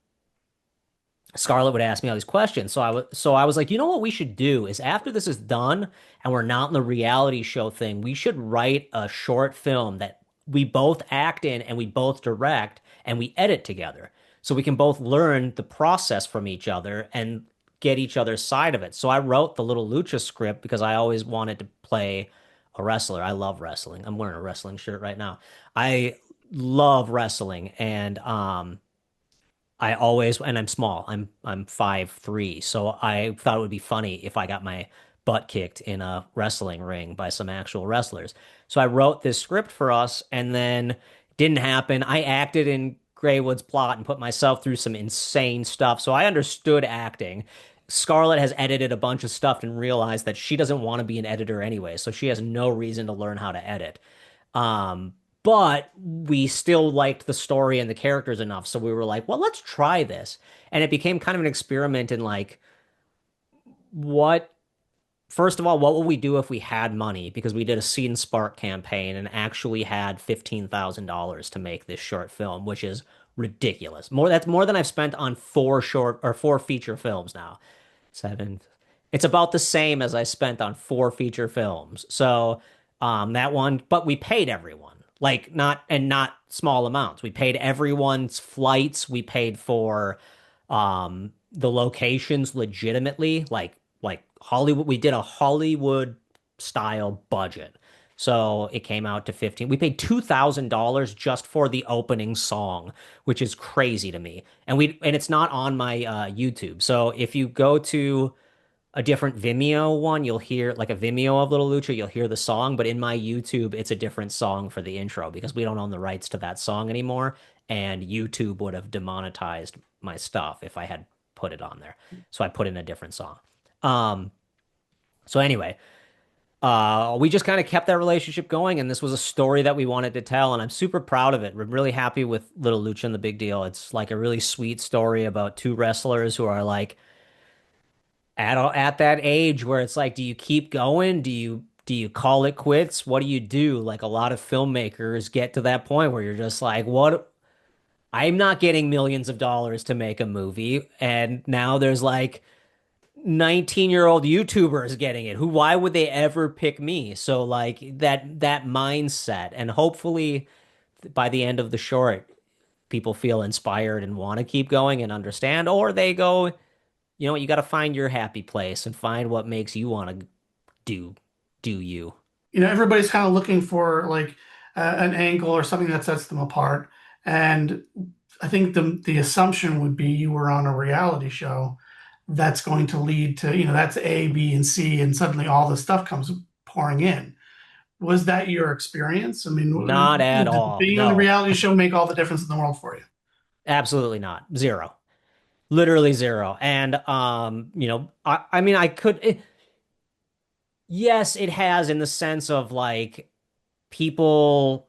Scarlett would ask me all these questions. So I was like, you know what we should do is after this is done and we're not in the reality show thing, we should write a short film that we both act in and we both direct and we edit together. So we can both learn the process from each other and get each other's side of it. So I wrote the Little Lucha script because I always wanted to play a wrestler. I love wrestling. I'm wearing a wrestling shirt right now. I love wrestling and I always, and I'm small. I'm 5'3", so I thought it would be funny if I got my butt kicked in a wrestling ring by some actual wrestlers. So I wrote this script for us, and then didn't happen. I acted in Greywood's plot and put myself through some insane stuff. So I understood acting. Scarlett has edited a bunch of stuff and realized that she doesn't want to be an editor anyway, so she has no reason to learn how to edit. Um, but we still liked the story and the characters enough, so we were like, well, let's try this. And it became kind of an experiment in like, what, first of all, what would we do if we had money? Because we did a Seed and Spark campaign and actually had $15,000 to make this short film, which is ridiculous. That's more than I've spent on four feature films now. Seven. It's about the same as I spent on four feature films. So that one, but we paid everyone, like not small amounts. We paid everyone's flights. We paid for the locations legitimately, like Hollywood. We did a Hollywood style budget. So it came out to 15. We paid $2,000 just for the opening song, which is crazy to me. And it's not on my YouTube. So if you go to a different Vimeo one, you'll hear like a Vimeo of Little Lucha, you'll hear the song, but in my YouTube, it's a different song for the intro because we don't own the rights to that song anymore. And YouTube would have demonetized my stuff if I had put it on there. So I put in a different song. Um, so anyway, we just kind of kept that relationship going, and this was a story that we wanted to tell, and I'm super proud of it. I'm really happy with Little Lucha and the Big Deal. It's like a really sweet story about two wrestlers who are like at that age where it's like, do you keep going? Do you call it quits? What do you do? Like a lot of filmmakers get to that point where you're just like, what? I'm not getting millions of dollars to make a movie, and now there's like 19-year-old YouTubers getting it. Why would they ever pick me? So like that mindset, and hopefully by the end of the short, people feel inspired and want to keep going and understand, or they go, you know, you got to find your happy place and find what makes you want to do do you. Everybody's kind of looking for like an angle or something that sets them apart. And I think the assumption would be you were on a reality show that's going to lead to, that's A, B, and C, and suddenly all this stuff comes pouring in. Was that your experience? I mean, Not at did all. being on the No, reality show make all the difference in the world for you? absolutely not. Zero. Literally zero. And I mean I could yes, it has in the sense of like people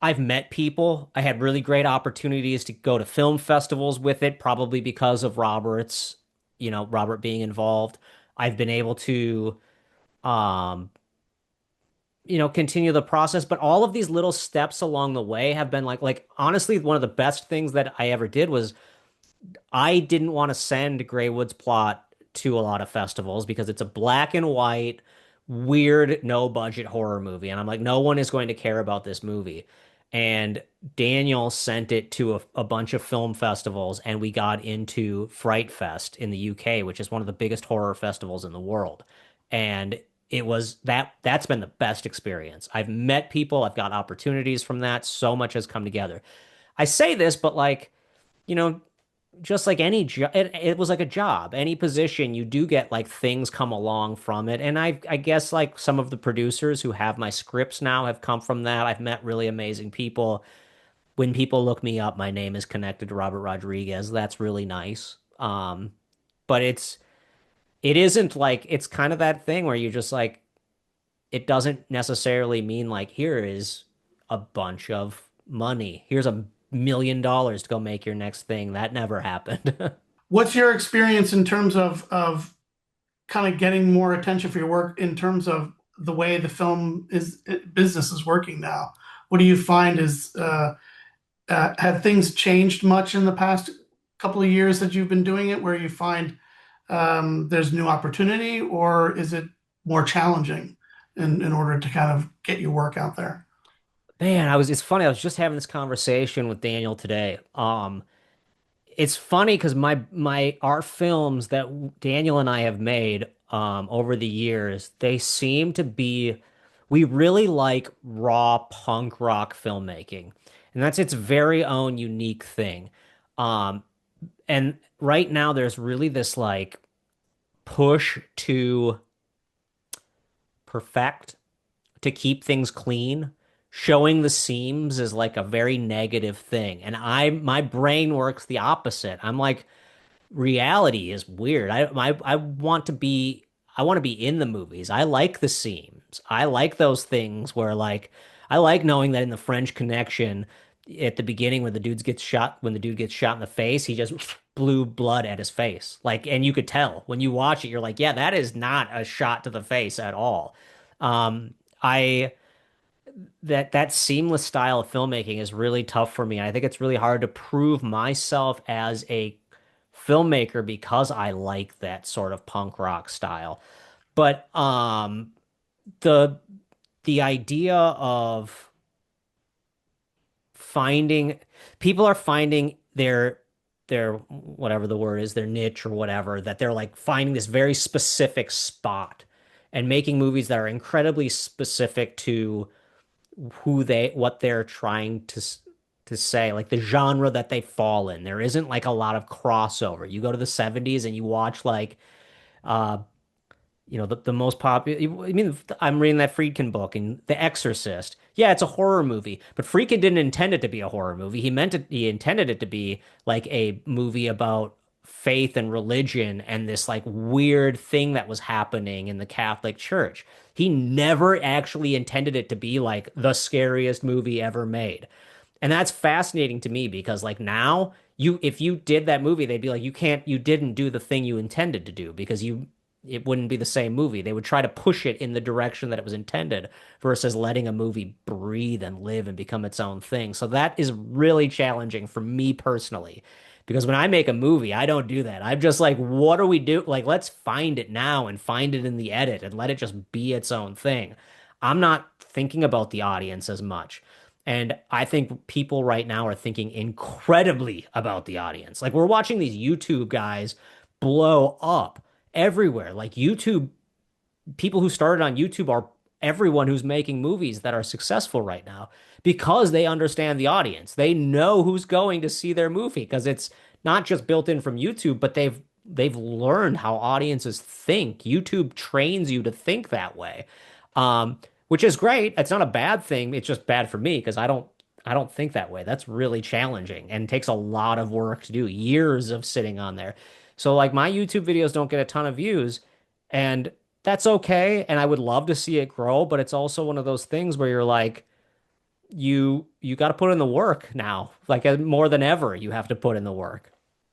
I've met people. I had really great opportunities to go to film festivals with it, probably because of Robert being involved. I've been able to um continue the process, but all of these little steps along the way have been like honestly one of the best things that I ever did was I didn't want to send Greywood's plot to a lot of festivals because it's a black and white, weird, no budget horror movie. And I'm like, no one is going to care about this movie. And Daniel sent it to a bunch of film festivals, and we got into Fright Fest in the UK, which is one of the biggest horror festivals in the world. And that's been the best experience. I've met people, I've got opportunities from that. So much has come together. I say this, but like, you know, just like any job, it was like a job. Any position, you do get like things come along from it. And I guess like some of the producers who have my scripts now have come from that. I've met really amazing people. When people look me up, my name is connected to Robert Rodriguez. That's really nice. But it isn't like it's kind of that thing where you just like it doesn't necessarily mean like here is a bunch of money. Here's $1 million to go make your next thing. That never happened. What's your experience in terms of kind of getting more attention for your work in terms of the way the film business is working now? What do you find is have things changed much in the past couple of years that you've been doing it, where you find there's new opportunity, or is it more challenging in order to kind of get your work out there? Man, it's funny. I was just having this conversation with Daniel today. It's funny because our films that Daniel and I have made over the years, they seem to be we really like raw punk rock filmmaking. And that's its very own unique thing. Um, and right now there's really this like push to perfect, to keep things clean. Showing the seams is like a very negative thing. And my brain works the opposite. I'm like, reality is weird. I want to be in the movies. I like the scenes. I like those things where like I like knowing that in the French Connection at the beginning when the dude gets shot in the face, he just blew blood at his face. Like and you could tell when you watch it, you're like, yeah, that is not a shot to the face at all. I that seamless style of filmmaking is really tough for me. I think it's really hard to prove myself as a filmmaker because I like that sort of punk rock style. But the the idea of finding people are finding their whatever the word is, their niche or whatever, that they're like finding this very specific spot and making movies that are incredibly specific to what they're trying to say, like the genre that they fall in. There isn't like a lot of crossover. You go to the 70s and you watch like uh the most popular. I mean, I'm reading that Friedkin book and The Exorcist. Yeah, it's a horror movie, but Friedkin didn't intend it to be a horror movie. He intended it to be like a movie about faith and religion and this like weird thing that was happening in the Catholic Church. He never actually intended it to be like the scariest movie ever made. And that's fascinating to me because like now if you did that movie, they'd be like, you didn't do the thing you intended to do because it wouldn't be the same movie. They would try to push it in the direction that it was intended versus letting a movie breathe and live and become its own thing. So that is really challenging for me personally. Because when I make a movie, I don't do that. I'm just like, what do we do? Like, let's find it now and find it in the edit and let it just be its own thing. I'm not thinking about the audience as much. And I think people right now are thinking incredibly about the audience. Like, we're watching these YouTube guys blow up everywhere. Like YouTube, people who started on YouTube are everyone who's making movies that are successful right now because they understand the audience. They know who's going to see their movie because it's not just built in from YouTube, but they've learned how audiences think. YouTube trains you to think that way. Which is great. It's not a bad thing. It's just bad for me because I don't think that way. That's really challenging and takes a lot of work to do, years of sitting on there. So like my YouTube videos don't get a ton of views, and that's okay. And I would love to see it grow, but it's also one of those things where you're like, you got to put in the work now. Like more than ever, you have to put in the work.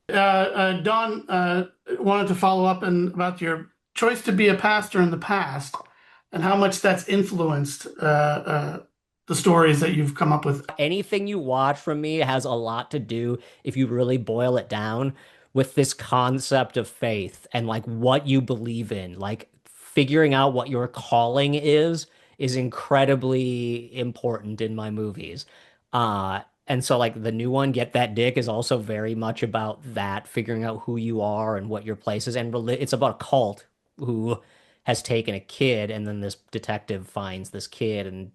Don wanted to follow up about your choice to be a pastor in the past and how much that's influenced the stories that you've come up with. Anything you watch from me has a lot to do, if you really boil it down, with this concept of faith and like what you believe in. Like figuring out what your calling is incredibly important in my movies. And so like the new one, Get That Dick, is also very much about that, figuring out who you are and what your place is. And it's about a cult who has taken a kid, and then this detective finds this kid and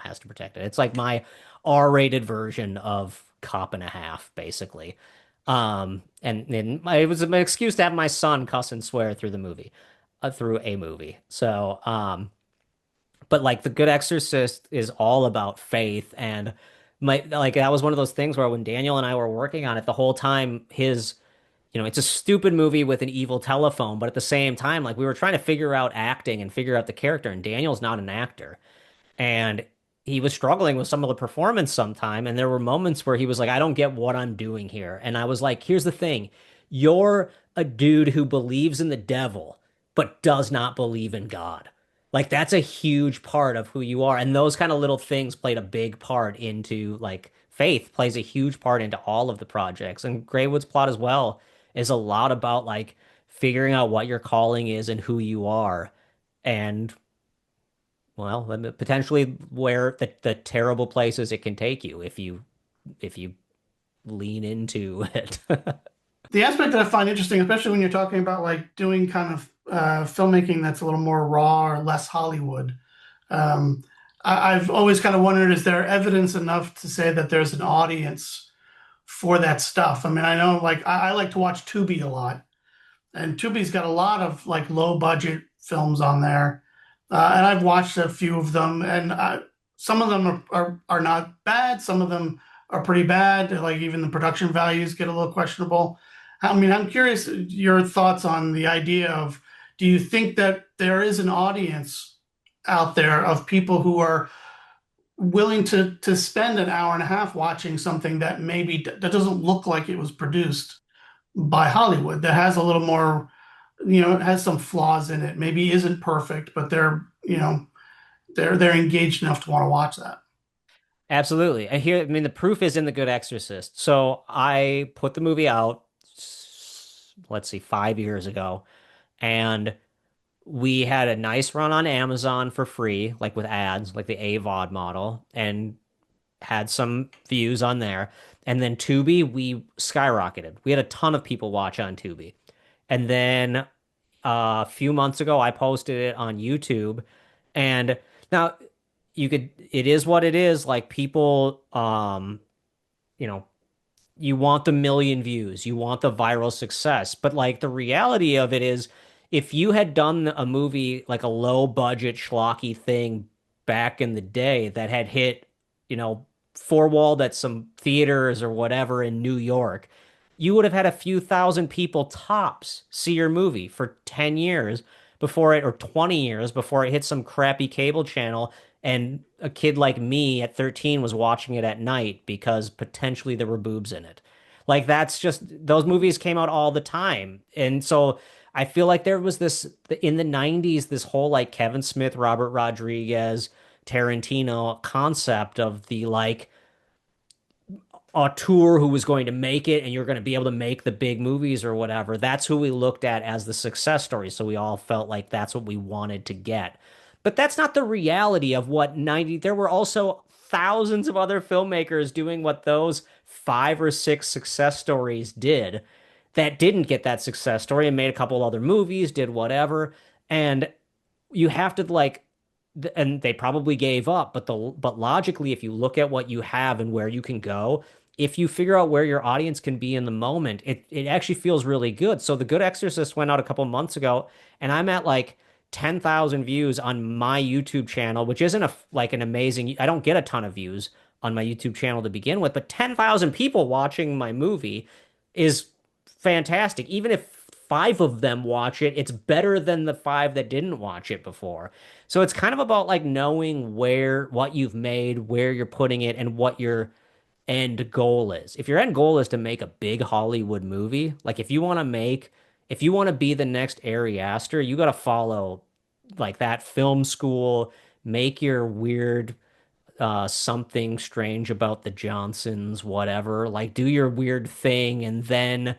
has to protect it. It's like my R-rated version of Cop and a Half, basically. And it was an excuse to have my son cuss and swear through the movie, through a movie. So, but like The Good Exorcist is all about faith, and my like that was one of those things where when Daniel and I were working on it the whole time, it's a stupid movie with an evil telephone, but at the same time, like we were trying to figure out acting and figure out the character, and Daniel's not an actor. And he was struggling with some of the performance sometime. And there were moments where he was like, I don't get what I'm doing here. And I was like, here's the thing. You're a dude who believes in the devil, but does not believe in God. Like that's a huge part of who you are. And those kind of little things played a big part into like faith plays a huge part into all of the projects. And Greywood's plot as well is a lot about like figuring out what your calling is and who you are. And well, potentially where the terrible places it can take you if you lean into it. The aspect that I find interesting, especially when you're talking about like doing kind of filmmaking that's a little more raw or less Hollywood. Um, I've always kind of wondered, is there evidence enough to say that there's an audience for that stuff? I mean, I know like I like to watch Tubi a lot, and Tubi's got a lot of like low budget films on there, and I've watched a few of them, and some of them are not bad. Some of them are pretty bad. Like even the production values get a little questionable. I mean, I'm curious your thoughts on the idea of, do you think that there is an audience out there of people who are willing to spend an hour and a half watching something that maybe that doesn't look like it was produced by Hollywood, that has a little more, it has some flaws in it, maybe isn't perfect, but they're engaged enough to want to watch that. Absolutely. I mean, the proof is in The Good Exorcist. So I put the movie out, let's see, 5 years ago, and we had a nice run on Amazon for free, like with ads, like the AVOD model, and had some views on there. And then Tubi, we skyrocketed. We had a ton of people watch on Tubi. And then a few months ago, I posted it on YouTube. And now it is what it is. Like people, you know, you want the million views, you want the viral success. But like the reality of it is, if you had done a movie like a low budget schlocky thing back in the day that had hit, four walled at some theaters or whatever in New York, you would have had a few thousand people tops see your movie for 10 years before it, or 20 years before it hit some crappy cable channel. And a kid like me at 13 was watching it at night because potentially there were boobs in it. Like that's just those movies came out all the time. And so I feel like there was this in the 90s, this whole like Kevin Smith, Robert Rodriguez, Tarantino concept of the like auteur who was going to make it and you're going to be able to make the big movies or whatever. That's who we looked at as the success story. So we all felt like that's what we wanted to get. But that's not the reality of what 90, there were also thousands of other filmmakers doing what those five or six success stories did that didn't get that success story and made a couple other movies, did whatever. And you have to like, and they probably gave up, but logically, if you look at what you have and where you can go, if you figure out where your audience can be in the moment, it actually feels really good. So The Good Exorcist went out a couple months ago, and I'm at like 10,000 views on my YouTube channel, which isn't like an amazing, I don't get a ton of views on my YouTube channel to begin with, but 10,000 people watching my movie is fantastic. Even if five of them watch it, it's better than the five that didn't watch it before. So it's kind of about like knowing what you've made, where you're putting it, and what your end goal is. If your end goal is to make a big Hollywood movie, like if you want to be the next Ari Aster, you got to follow like that film school, make your weird something strange about the Johnsons, whatever, like do your weird thing and then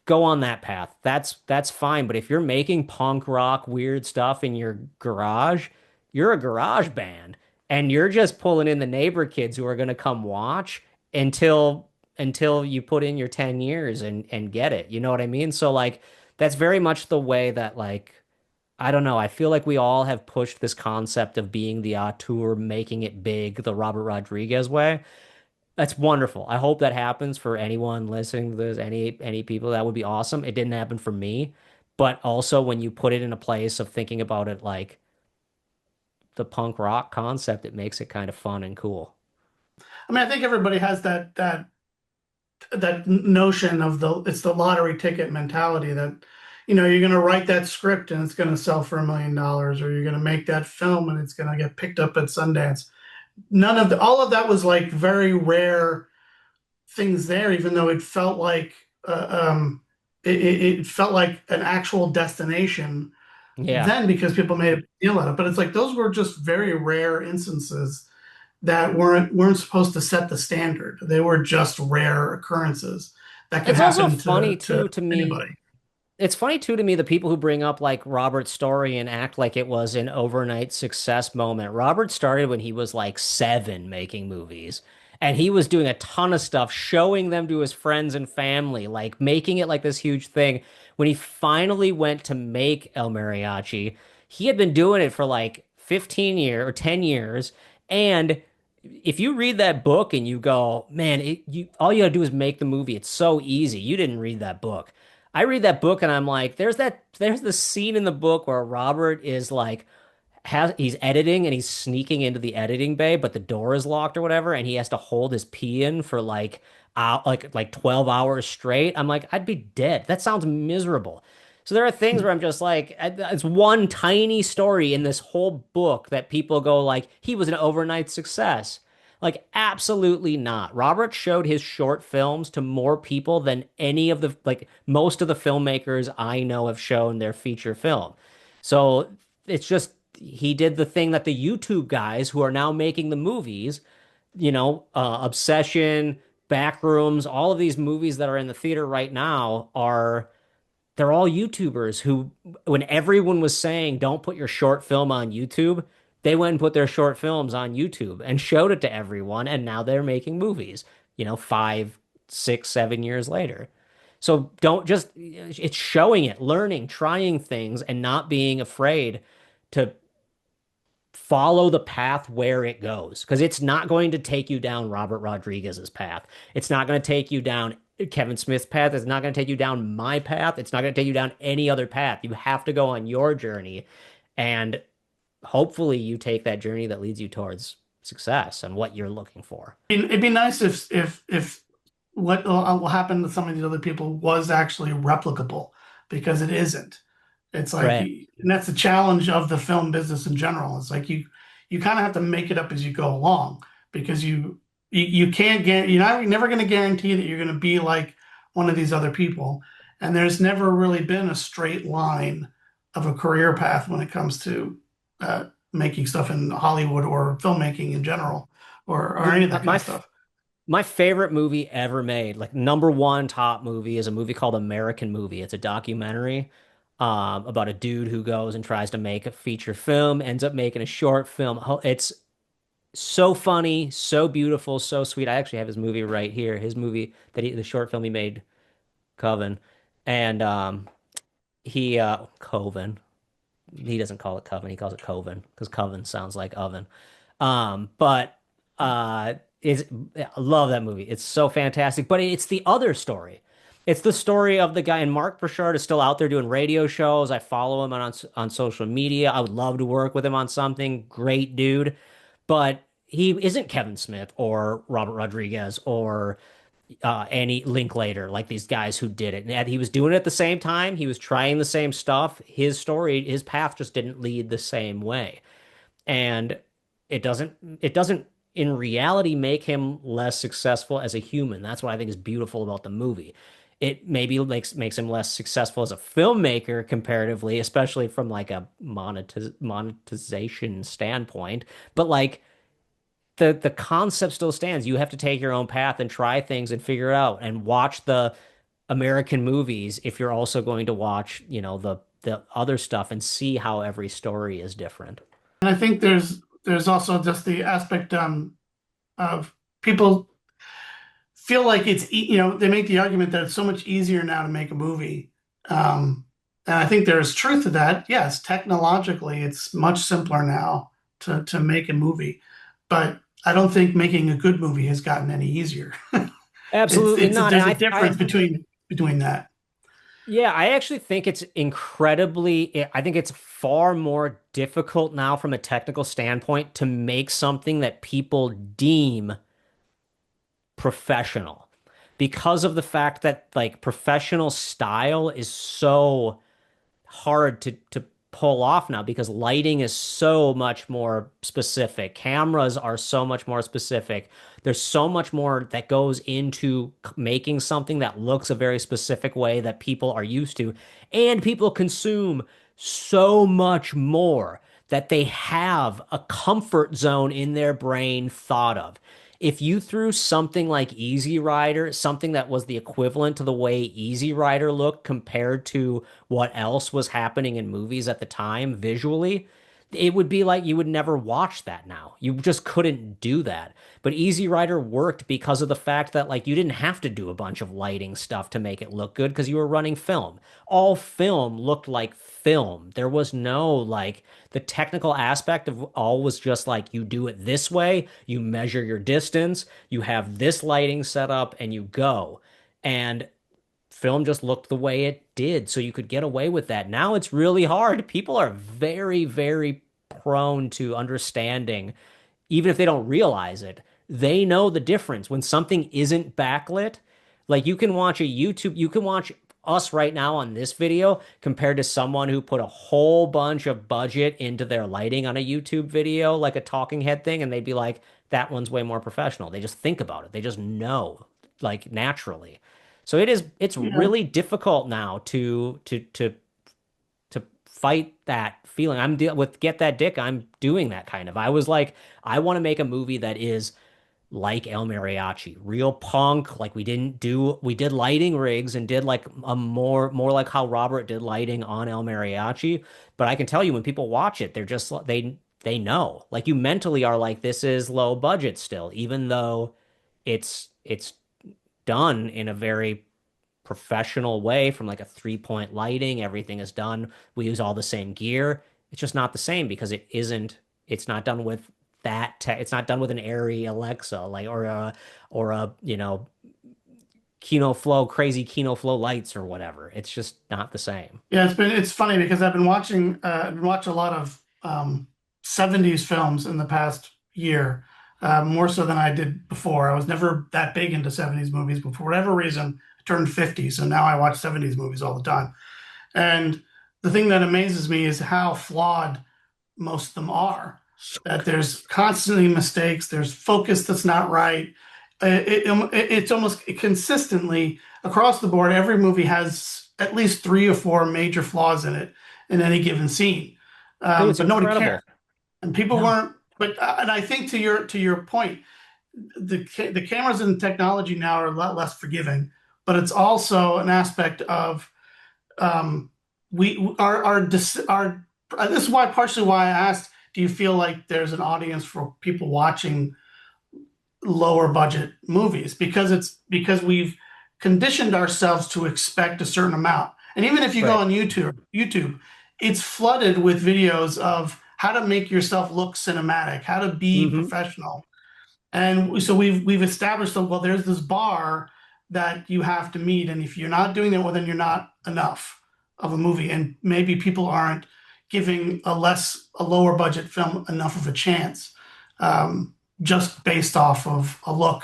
go on that path. That's fine. But if you're making punk rock weird stuff in your garage, you're a garage band and you're just pulling in the neighbor kids who are going to come watch until you put in your 10 years and get it. You know what I mean? So like that's very much the way that like I don't know. I feel like we all have pushed this concept of being the auteur, making it big, the Robert Rodriguez way. That's wonderful. I hope that happens for anyone listening to this, any people. That would be awesome. It didn't happen for me, but also when you put it in a place of thinking about it like the punk rock concept, it makes it kind of fun and cool. I mean, I think everybody has that notion of it's the lottery ticket mentality that, you're going to write that script and it's going to sell for $1 million, or you're going to make that film and it's going to get picked up at Sundance. All of that was like very rare things there, even though it felt like it felt like an actual destination Yeah. then, because people made a big deal out of it. But it's like those were just very rare instances that weren't supposed to set the standard. They were just rare occurrences that could It's also happen funny to too to me. anybody. It's funny too to me, the people who bring up like Robert's story and act like it was an overnight success moment. Robert started when he was like 7 making movies. And he was doing a ton of stuff, showing them to his friends and family, like making it like this huge thing. When he finally went to make El Mariachi, he had been doing it for like 15 years or 10 years. And if you read that book and you go, man, you all you gotta do is make the movie. It's so easy. You didn't read that book. I read that book and I'm like, there's the scene in the book where Robert is like he's editing and he's sneaking into the editing bay, but the door is locked or whatever, and he has to hold his pee in for like 12 hours straight. I'm like, I'd be dead. That sounds miserable. So there are things where I'm just like, it's one tiny story in this whole book that people go like, he was an overnight success. Like, absolutely not. Robert showed his short films to more people than any of the, like, most of the filmmakers I know have shown their feature film. So it's just, he did the thing that the YouTube guys who are now making the movies, Obsession, Backrooms, all of these movies that are in the theater right now they're all YouTubers who, when everyone was saying, don't put your short film on YouTube, they went and put their short films on YouTube and showed it to everyone. And now they're making movies, 5, 6, 7 years later. So don't just, it's showing it, learning, trying things, and not being afraid to follow the path where it goes because it's not going to take you down Robert Rodriguez's path. It's not going to take you down Kevin Smith's path. It's not going to take you down my path. It's not going to take you down any other path. You have to go on your journey, and hopefully you take that journey that leads you towards success and what you're looking for. It'd be nice if what will happen to some of these other people was actually replicable, because it isn't. It's like, Right. and that's the challenge of the film business in general. It's like you kind of have to make it up as you go along, because you can't guarantee, you're never going to guarantee that you're going to be like one of these other people. And there's never really been a straight line of a career path when it comes to making stuff in Hollywood or filmmaking in general, or any of that kind My of stuff. my favorite movie ever made, like number one top movie, is a movie called American Movie. It's a documentary about a dude who goes and tries to make a feature film, ends up making a short film. It's so funny, so beautiful, so sweet. I actually have his movie right here. His movie the short film he made, Coven, and Coven. He doesn't call it Coven. He calls it Coven because Coven sounds like oven. But is I love that movie. It's so fantastic. But it's the other story. It's the story of the guy, and Mark Burchard is still out there doing radio shows. I follow him on social media. I would love to work with him on something. Great dude, but he isn't Kevin Smith or Robert Rodriguez or Annie Linklater, like these guys who did it. And he was doing it at the same time. He was trying the same stuff. His story, his path just didn't lead the same way. And it doesn't in reality make him less successful as a human. That's what I think is beautiful about the movie. It maybe makes him less successful as a filmmaker comparatively, especially from like a monetization standpoint. But like the concept still stands. You have to take your own path and try things and figure it out and watch the American movies if you're also going to watch, the other stuff and see how every story is different. And I think there's also just the aspect of people feel like they make the argument that it's so much easier now to make a movie. And I think there's truth to that. Yes, technologically, it's much simpler now to make a movie, but I don't think making a good movie has gotten any easier. Absolutely not. And There's a difference between that. yeah, I actually think I think it's far more difficult now from a technical standpoint to make something that people deem professional because of the fact that like professional style is so hard to pull off now because lighting is so much more specific. Cameras are so much more specific. There's so much more that goes into making something that looks a very specific way that people are used to. And people consume so much more that they have a comfort zone in their brain thought of. If you threw something like Easy Rider, something that was the equivalent to the way Easy Rider looked compared to what else was happening in movies at the time visually, it would be like you would never watch that now. You just couldn't do that. But Easy Rider worked because of the fact that like you didn't have to do a bunch of lighting stuff to make it look good because you were running film. All film looked like film. There was no like the technical aspect of all was just like you do it this way, you measure your distance, you have this lighting set up, and you go. And film just looked the way it did, so you could get away with that. Now it's really hard. People are very, very prone to understanding, even if they don't realize it. They know the difference when something isn't backlit. Like you can watch a YouTube, you can watch us right now on this video compared to someone who put a whole bunch of budget into their lighting on a YouTube video, like a talking head thing, and they'd be like, that one's way more professional. They just think about it. They just know, like naturally. So it's Yeah. really difficult now to fight that feeling. With Get That Dick, I'm doing that kind of. I was like, I want to make a movie that is like El Mariachi, real punk. Like we did lighting rigs and did like a more like how Robert did lighting on El Mariachi. But I can tell you when people watch it, they're just they know. Like you mentally are like, this is low budget still, even though it's done in a very professional way from like a 3-point lighting. Everything is done. We use all the same gear. It's just not the same because it's not done with it's not done with an Airy Alexa like or a, crazy Kino Flow lights or whatever. It's just not the same. Yeah, it's funny because I've been watching a lot of 70s films in the past year, more so than I did before. I was never that big into 70s movies, but for whatever reason, I turned 50, so now I watch 70s movies all the time. And the thing that amazes me is how flawed most of them are. That there's constantly mistakes, there's focus that's not right. It's almost consistently across the board. Every movie has at least three or four major flaws in it in any given scene, Oh, it's but nobody cared, incredible. and people No. weren't. But and I think to your point, the cameras and technology now are a lot less forgiving, but it's also an aspect of we our this is why partially why I asked, do you feel like there's an audience for people watching lower budget movies? Because we've conditioned ourselves to expect a certain amount. And even if you go Right. on YouTube, it's flooded with videos of how to make yourself look cinematic, how to be Hmm. professional. And so we've established that, well, there's this bar that you have to meet, and if you're not doing that, well, then you're not enough of a movie, and maybe people aren't giving a lower budget film enough of a chance, just based off of a look,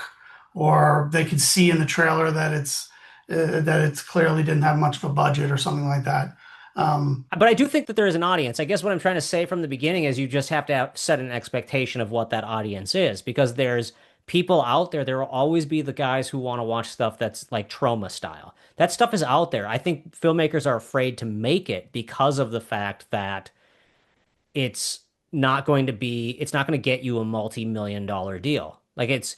or they could see in the trailer that it's clearly didn't have much of a budget or something like that. Um, But I do think that there is an audience. I guess what I'm trying to say from the beginning is you just have to set an expectation of what that audience is because there's people out there. There will always be the guys who want to watch stuff that's like trauma style. That stuff is out there. I think filmmakers are afraid to make it because of the fact that it's it's not going to get you a multi-million dollar deal. Like it's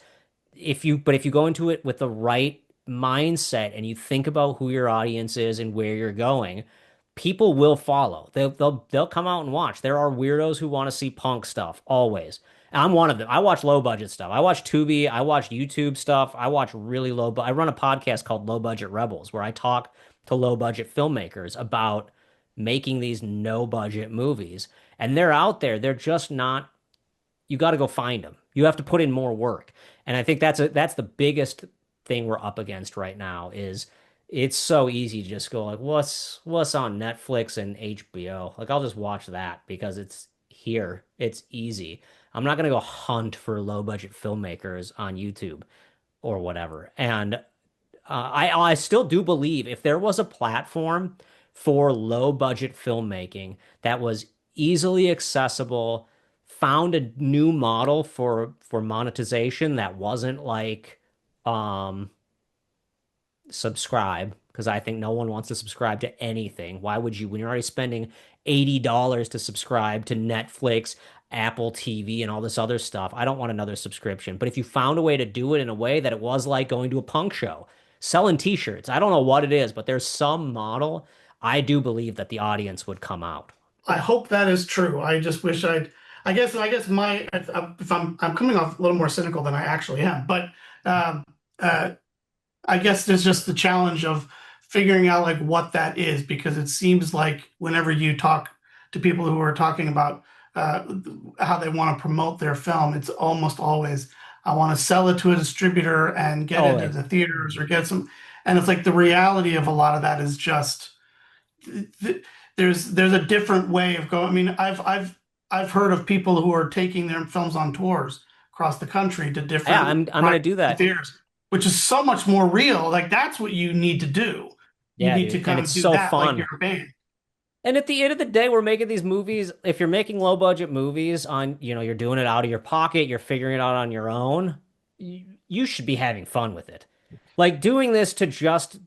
if you go into it with the right mindset and you think about who your audience is and where you're going, people will follow. They'll come out and watch. There are weirdos who want to see punk stuff always. And I'm one of them. I watch low budget stuff. I watch Tubi. I watch YouTube stuff. I watch really low. But I run a podcast called Low Budget Rebels where I talk to low budget filmmakers about making these no budget movies. And they're out there. They're just not you got to go find them. You have to put in more work. And I think that's the biggest thing we're up against right now is it's so easy to just go like what's on Netflix and HBO. Like I'll just watch that because it's here. It's easy. I'm not going to go hunt for low budget filmmakers on YouTube or whatever. And I still do believe if there was a platform for low budget filmmaking that was easily accessible, found a new model for monetization that wasn't like um subscribe, because I think no one wants to subscribe to anything. Why would you when you're already spending $80 to subscribe to Netflix, Apple TV and all this other stuff. I don't want another subscription. But if you found a way to do it in a way that it was like going to a punk show, selling t-shirts, I don't know what it is, but there's some model I do believe that the audience would come out. I hope that is true. I just wish I'd. I guess my if I'm coming off a little more cynical than I actually am, but um, uh, I guess there's just the challenge of figuring out like what that is because it seems like whenever you talk to people who are talking about uh, how they want to promote their film, it's almost always I want to sell it to a distributor and get it into Always. the theaters or get some. And it's like the reality of a lot of that is just there's a different way of going. I mean, I've heard of people who are taking their films on tours across the country to Yeah, different I'm private gonna do that. theaters, which is so much more real. Like that's what you need to do. You Yeah, need to dude. And kind it's of do so that like fun. you're a band. And at the end of the day, we're making these movies. If you're making low budget movies on, you're doing it out of your pocket, you're figuring it out on your own, you should be having fun with it. Like doing this to just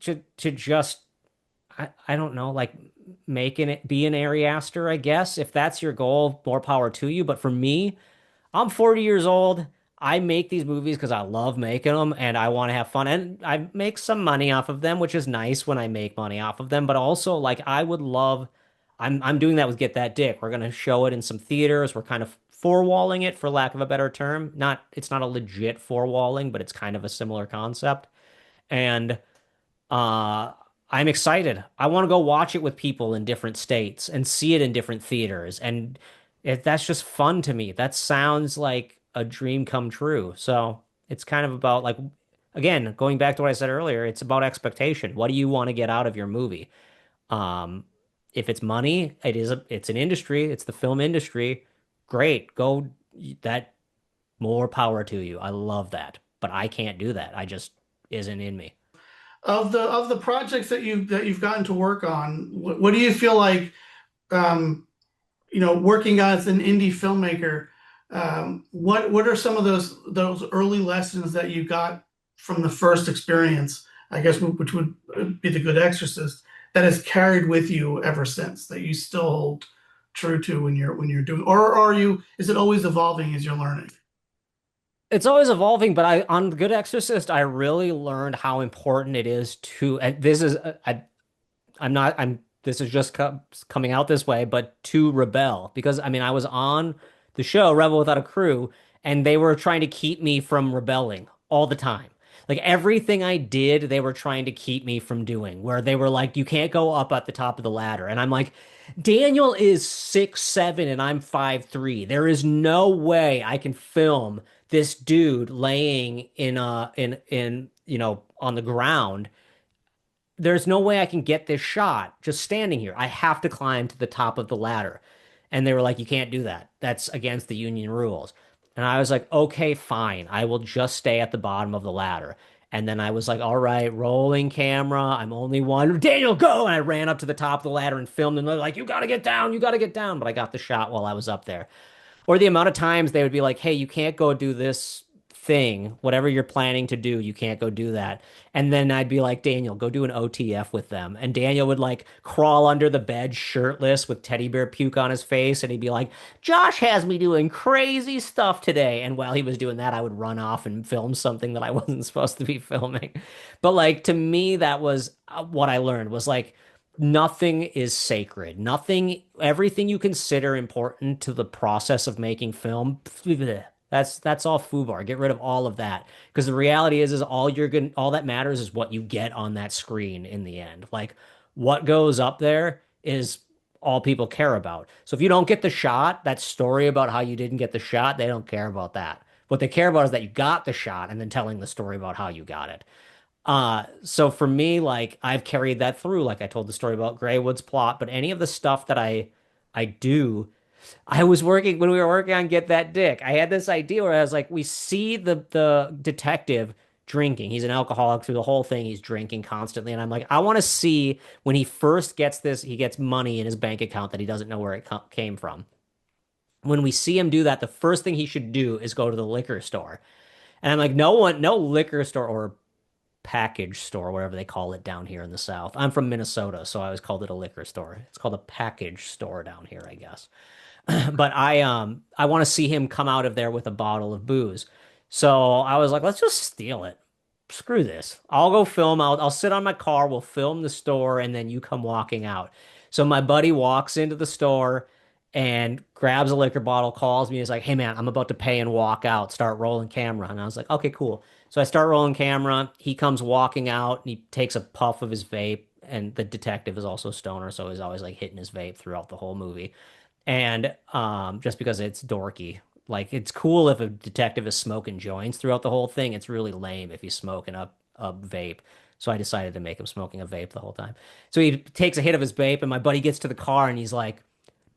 I don't know, like making it be an Ariaster, I guess. If that's your goal, more power to you. But for me, I'm 40 years old. I make these movies because I love making them and I want to have fun. And I make some money off of them, which is nice when I make money off of them. But also, like, I would love, I'm doing that with Get That Dick. We're going to show it in some theaters. We're kind of four-walling it, for lack of a better term. It's not a legit four-walling, but it's kind of a similar concept. And uh, I'm excited. I want to go watch it with people in different states and see it in different theaters. And that's just fun to me. That sounds like a dream come true. So it's kind of about like, again, going back to what I said earlier, it's about expectation. What do you want to get out of your movie? Um, if it's money, it's an industry, it's the film industry. Great. Go that more power to you. I love that. But I can't do that. I just isn't in me. Of the projects that you've gotten to work on, what do you feel like um, working as an indie filmmaker, what are some of those early lessons that you got from the first experience, I guess, which would be The Good Exorcist, that has carried with you ever since, that you still hold true to when you're doing, or is it always evolving as you're learning? It's always evolving, but on The Good Exorcist, I really learned how important it is to, and this is, I'm not, this is just coming out this way, but to rebel. Because, I mean, I was on the show, Rebel Without a Crew, and they were trying to keep me from rebelling all the time. Like everything I did, they were trying to keep me from doing, where they were like, you can't go up at the top of the ladder. And I'm like, Daniel is 6'7" and I'm 5'3". There is no way I can film this dude laying on the ground. There's no way I can get this shot just standing here. I have to climb to the top of the ladder. And they were like, you can't do that. That's against the union rules. And I was like, okay, fine. I will just stay at the bottom of the ladder. And then I was like, all right, rolling camera. I'm only one. Daniel, go. And I ran up to the top of the ladder and filmed. And they're like, you got to get down. You got to get down. But I got the shot while I was up there. Or the amount of times they would be like, hey, you can't go do this thing, whatever you're planning to do, you can't go do that. And then I'd be like, Daniel, go do an OTF with them. And Daniel would like crawl under the bed shirtless with teddy bear puke on his face. And he'd be like, Josh has me doing crazy stuff today. And while he was doing that, I would run off and film something that I wasn't supposed to be filming. But like to me, that was what I learned was like, nothing is sacred. Nothing, everything you consider important to the process of making film, that's all foobar. Get rid of all of that. Because the reality is all that matters is what you get on that screen in the end. Like what goes up there is all people care about. So if you don't get the shot, that story about how you didn't get the shot, they don't care about that. What they care about is that you got the shot and then telling the story about how you got it. So for me, like I've carried that through. Like I told the story about Greywood's plot, but any of the stuff that I do, I was working when we were working on Get That Dick. I had this idea where I was like, we see the detective drinking. He's an alcoholic through the whole thing. He's drinking constantly, and I'm like, I want to see when he first gets this, he gets money in his bank account that he doesn't know where it came from. When we see him do that, the first thing he should do is go to the liquor store. And I'm like, no liquor store or package store, whatever they call it down here in the South. I'm from Minnesota, so I always called it a liquor store. It's called a package store down here, I guess. But I want to see him come out of there with a bottle of booze. So I was like, let's just steal it. Screw this. I'll go film. I'll sit on my car. We'll film the store, and then you come walking out. So my buddy walks into the store and grabs a liquor bottle, calls me. He's like, "Hey man, I'm about to pay and walk out. Start rolling camera." And I was like, "Okay, cool." So I start rolling camera. He comes walking out and he takes a puff of his vape. And the detective is also a stoner, so he's always like hitting his vape throughout the whole movie. And just because it's dorky. Like it's cool if a detective is smoking joints throughout the whole thing. It's really lame if he's smoking a vape. So I decided to make him smoking a vape the whole time. So he takes a hit of his vape, and my buddy gets to the car and he's like,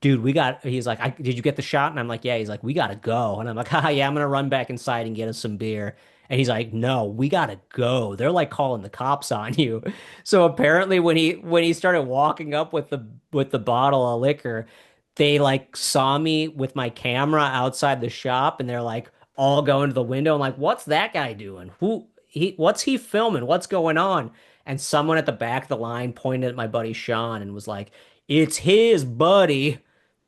dude, he's like, did you get the shot? And I'm like, yeah. He's like, we gotta go. And I'm like, haha, yeah, I'm gonna run back inside and get us some beer. And he's like, no, we gotta go. They're like calling the cops on you. So apparently when he started walking up with the bottle of liquor, they like saw me with my camera outside the shop and they're like all going to the window. I'm like, what's that guy doing? What's he filming? What's going on? And someone at the back of the line pointed at my buddy Sean and was like, it's his buddy.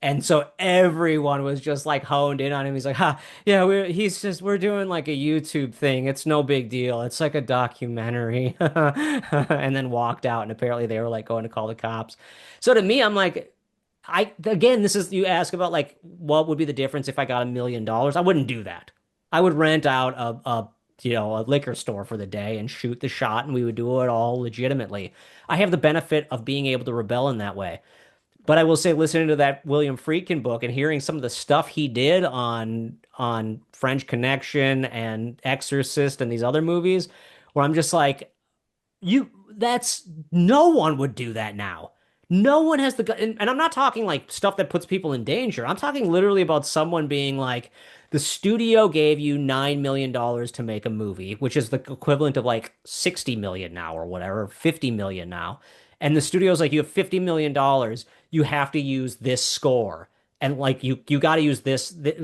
And so everyone was just like honed in on him. He's like, "Ha, yeah, we're doing like a YouTube thing. It's no big deal. It's like a documentary." And then walked out. And apparently they were like going to call the cops. So to me, I'm like, again, this is you ask about like what would be the difference if I got $1 million? I wouldn't do that. I would rent out a liquor store for the day and shoot the shot, and we would do it all legitimately. I have the benefit of being able to rebel in that way. But I will say, listening to that William Friedkin book and hearing some of the stuff he did on French Connection and Exorcist and these other movies, where I'm just like, that's no one would do that now. No one has the gu- and I'm not talking like stuff that puts people in danger. I'm talking literally about someone being like, the studio gave you $9 million to make a movie, which is the equivalent of like 60 million now or whatever, 50 million now. And the studio's like, you have $50 million, you have to use this score. And like you got to use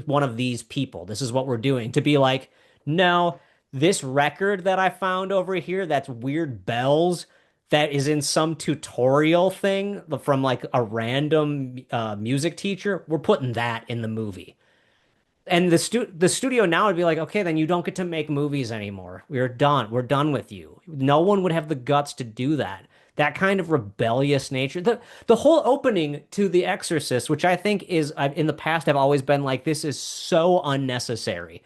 one of these people. This is what we're doing. To be like, no, this record that I found over here, that's weird bells, that is in some tutorial thing from like a random music teacher. We're putting that in the movie. And the studio now would be like, okay, then you don't get to make movies anymore. We're done. We're done with you. No one would have the guts to do that. That kind of rebellious nature. The whole opening to The Exorcist, which I think is in the past I've always been like, this is so unnecessary.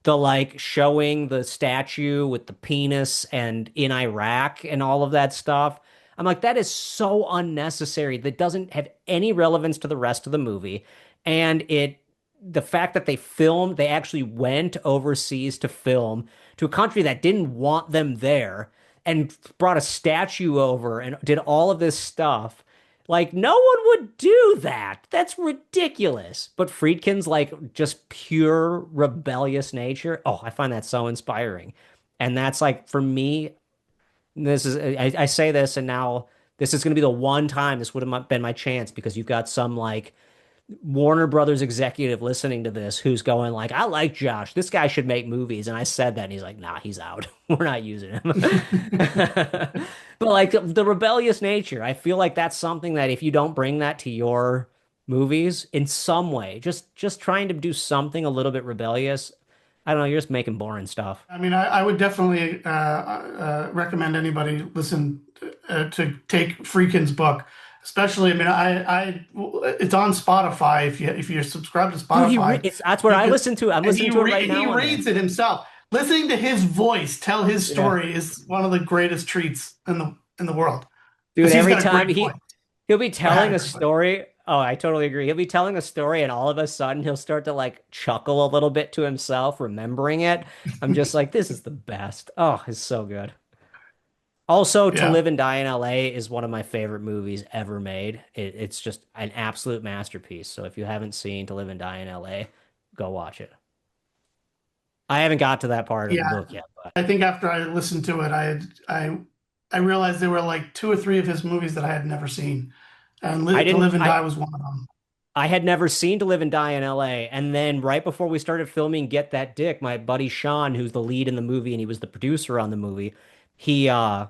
The like showing the statue with the penis and in Iraq and all of that stuff. I'm like, that is so unnecessary. That doesn't have any relevance to the rest of the movie. And the fact that they actually went overseas to film to a country that didn't want them there and brought a statue over and did all of this stuff. Like, no one would do that. That's ridiculous. But Friedkin's like just pure rebellious nature. Oh, I find that so inspiring. And that's like, for me, I say this, and now this is going to be the one time this would have been my chance because you've got some like Warner Brothers executive listening to this who's going like, I like Josh. This guy should make movies. And I said that and he's like, nah, he's out. We're not using him. But like the rebellious nature, I feel like that's something that if you don't bring that to your movies in some way, just trying to do something a little bit rebellious, I don't know, you're just making boring stuff. I mean, I would definitely recommend anybody listen to take Freakin's book, especially. I mean, it's on Spotify. If you're subscribed to Dude, Spotify, that's where you I can, listen to. I'm and listening to it right he now on there. reads it himself. Listening to his voice tell his Yeah. story is one of the greatest treats in the world Dude, because he's every got a time great voice. he'll be Or had telling a a great voice. story. Oh, I totally agree. He'll be telling a story and all of a sudden he'll start to like chuckle a little bit to himself, remembering it. I'm just like, this is the best. Oh, it's so good. Also, To Yeah. Live and Die in LA is one of my favorite movies ever made. It's just an absolute masterpiece. So if you haven't seen To Live and Die in LA, go watch it. I haven't got to that part of the Yeah. book yet, but I think after I listened to it, I realized there were like two or three of his movies that I had never seen, and I To Live didn't and Die was one of them. I had never seen To Live and Die in LA. And then right before we started filming Get That Dick, my buddy Sean, who's the lead in the movie and he was the producer on the movie, he uh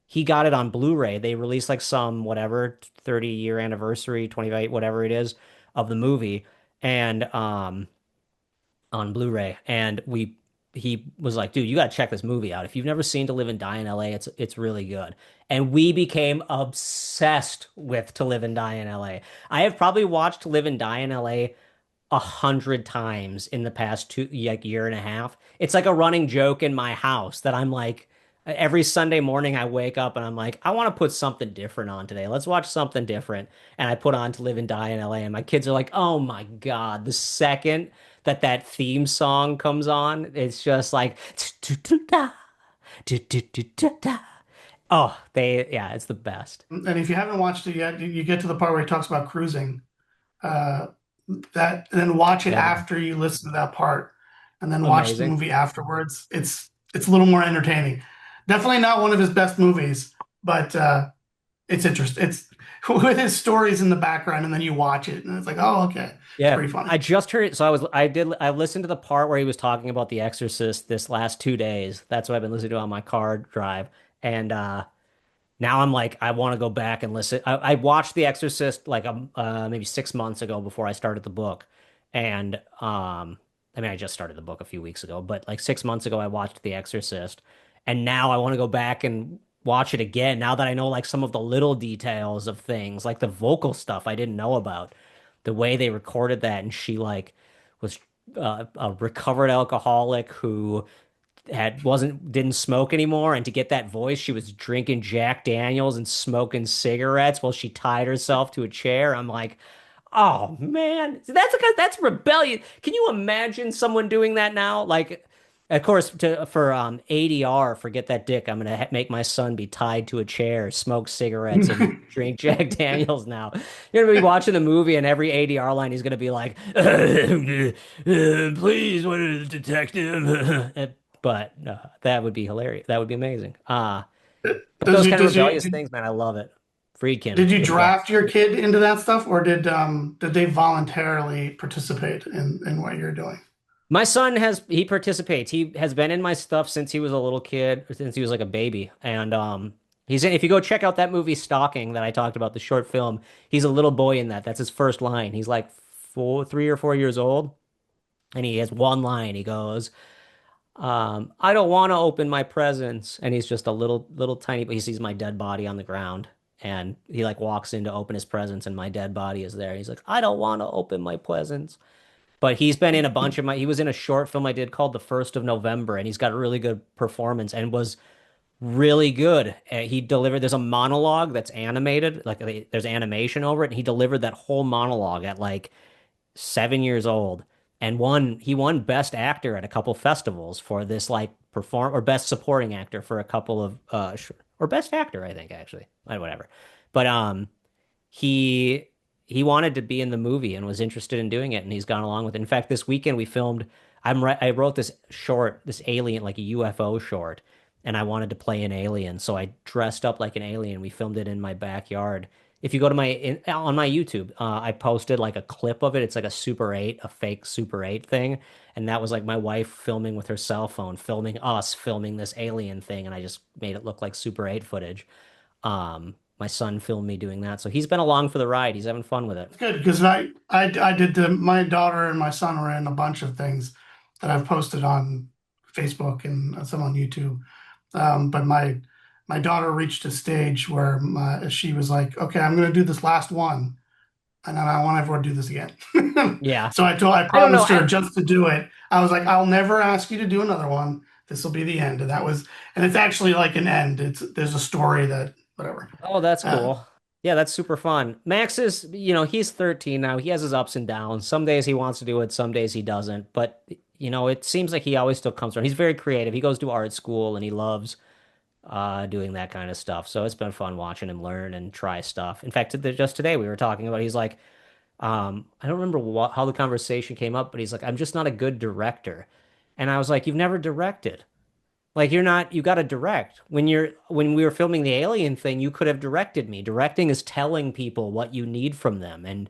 he got it on Blu-ray. They released like some whatever 30-year anniversary, 28, whatever it is, of the movie, and on Blu-ray, and we he was like, "Dude, you gotta check this movie out. If you've never seen To Live and Die in LA, it's really good." And we became obsessed with To Live and Die in LA. I have probably watched To Live and Die in LA 100 times in the past year and a half. It's like a running joke in my house that I'm like, every Sunday morning I wake up and I'm like, I want to put something different on today. Let's watch something different. And I put on To Live and Die in LA, and my kids are like, oh my God, the second that theme song comes on, it's just like, oh, yeah, it's the best. And if you haven't watched it yet, you get to the part where he talks about cruising. Uh, that and then watch it Yeah, after you listen to that part, and then watch the amazing. movie afterwards. It's a little more entertaining. Definitely not one of his best movies, but it's interesting. It's with his stories in the background, and then you watch it, and it's like, oh, okay, it's Yeah, pretty funny. I just heard it. So I listened to the part where he was talking about The Exorcist this last 2 days. That's what I've been listening to on my car drive. And now I'm like, I want to go back and listen. I watched The Exorcist like maybe 6 months ago before I started the book. And I mean, I just started the book a few weeks ago, but like 6 months ago, I watched The Exorcist. And now I want to go back and watch it again now that I know like some of the little details of things, like the vocal stuff I didn't know about, the way they recorded that. And she like was a recovered alcoholic who didn't smoke anymore, and to get that voice she was drinking Jack Daniels and smoking cigarettes while she tied herself to a chair. I'm like, oh man, that's rebellion. Can you imagine someone doing that now? Like, of course, for ADR, forget that dick. I'm gonna make my son be tied to a chair, smoke cigarettes, and drink Jack Daniels now. You're gonna be watching the movie, and every ADR line he's gonna be like, "Please, what is the detective?" But that would be hilarious. That would be amazing. But Does those you kind of does you rebellious things, man, I love it. Friedkin, did you the best. draft your kid into that stuff, or did they voluntarily participate in what you're doing? My son he participates. He has been in my stuff since he was a little kid, since he was like a baby. And he's in, if you go check out that movie Stalking that I talked about, the short film, he's a little boy in that. That's his first line. He's like 3 or 4 years old, and he has one line. He goes, I don't want to open my presents. And he's just a little tiny, but he sees my dead body on the ground. And he like walks in to open his presents, and my dead body is there. He's like, I don't want to open my presents. But he's been in a bunch of he was in a short film I did called The First of November, and he's got a really good performance and was really good. He delivered, there's a monologue that's animated, like there's animation over it, and he delivered that whole monologue at like 7 years old, and he won Best Actor at a couple festivals for this like or Best Supporting Actor for a couple of or Best Actor, I think, actually. Whatever. But he he wanted to be in the movie and was interested in doing it, and he's gone along with it. In fact, this weekend we filmed. I wrote this short, this alien, like a UFO short, and I wanted to play an alien, so I dressed up like an alien. We filmed it in my backyard. If you go to on my YouTube, I posted like a clip of it. It's like a Super 8, a fake Super 8 thing, and that was like my wife filming with her cell phone, filming us filming this alien thing, and I just made it look like Super 8 footage. My son filmed me doing that, so he's been along for the ride. He's having fun with it. It's good because I did my daughter and my son were in a bunch of things that I've posted on Facebook and some on YouTube. But my daughter reached a stage where she was like, okay, I'm going to do this last one, and then I want everyone to do this again. Yeah, So I I don't know. promised her just to do it. I was like, I'll never ask you to do another one. This will be the end. And it's actually like an end. There's a story that whatever. Oh, that's Uh, cool. Yeah, that's super fun. Max is, he's 13 now. He has his ups and downs. Some days he wants to do it, some days he doesn't. But, it seems like he always still comes around. He's very creative. He goes to art school and he loves doing that kind of stuff. So it's been fun watching him learn and try stuff. In fact, just today we were talking about, he's like, I don't remember how the conversation came up, but he's like, I'm just not a good director. And I was like, you've never directed. Like you're not, you got to direct. When we were filming the alien thing, you could have directed me. Directing is telling people what you need from them and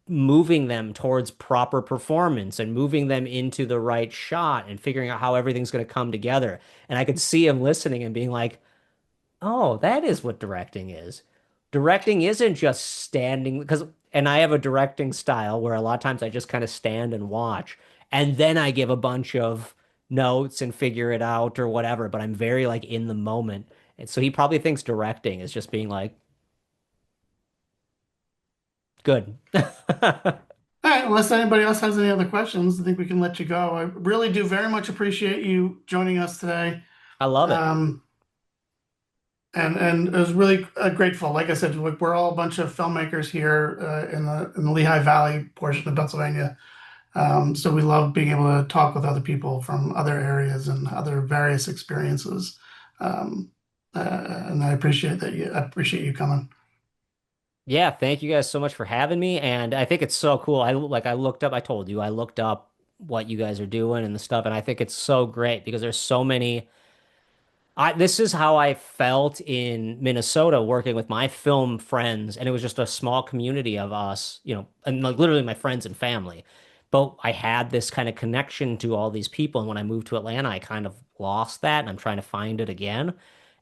moving them towards proper performance and moving them into the right shot and figuring out how everything's going to come together. And I could see him listening and being like, "Oh, that is what directing is. Directing isn't just standing because And I have a directing style where a lot of times I just kind of stand and watch, and then I give a bunch of notes and figure it out or whatever, but I'm very like in the moment. And so he probably thinks directing is just being like, good. All right, unless anybody else has any other questions, I think we can let you go. I really do very much appreciate you joining us today. I love it. Um, and it was really grateful. Like I said, we're all a bunch of filmmakers here in the Lehigh Valley portion of Pennsylvania. So we love being able to talk with other people from other areas and other various experiences. Um, and I appreciate you coming. Yeah, thank you guys so much for having me. And I think it's so cool. I looked up, I told you, I looked up what you guys are doing and the stuff, and I think it's so great because there's so many. This is how I felt in Minnesota working with my film friends, and it was just a small community of us, and like literally my friends and family. But I had this kind of connection to all these people, and when I moved to Atlanta, I kind of lost that, and I'm trying to find it again.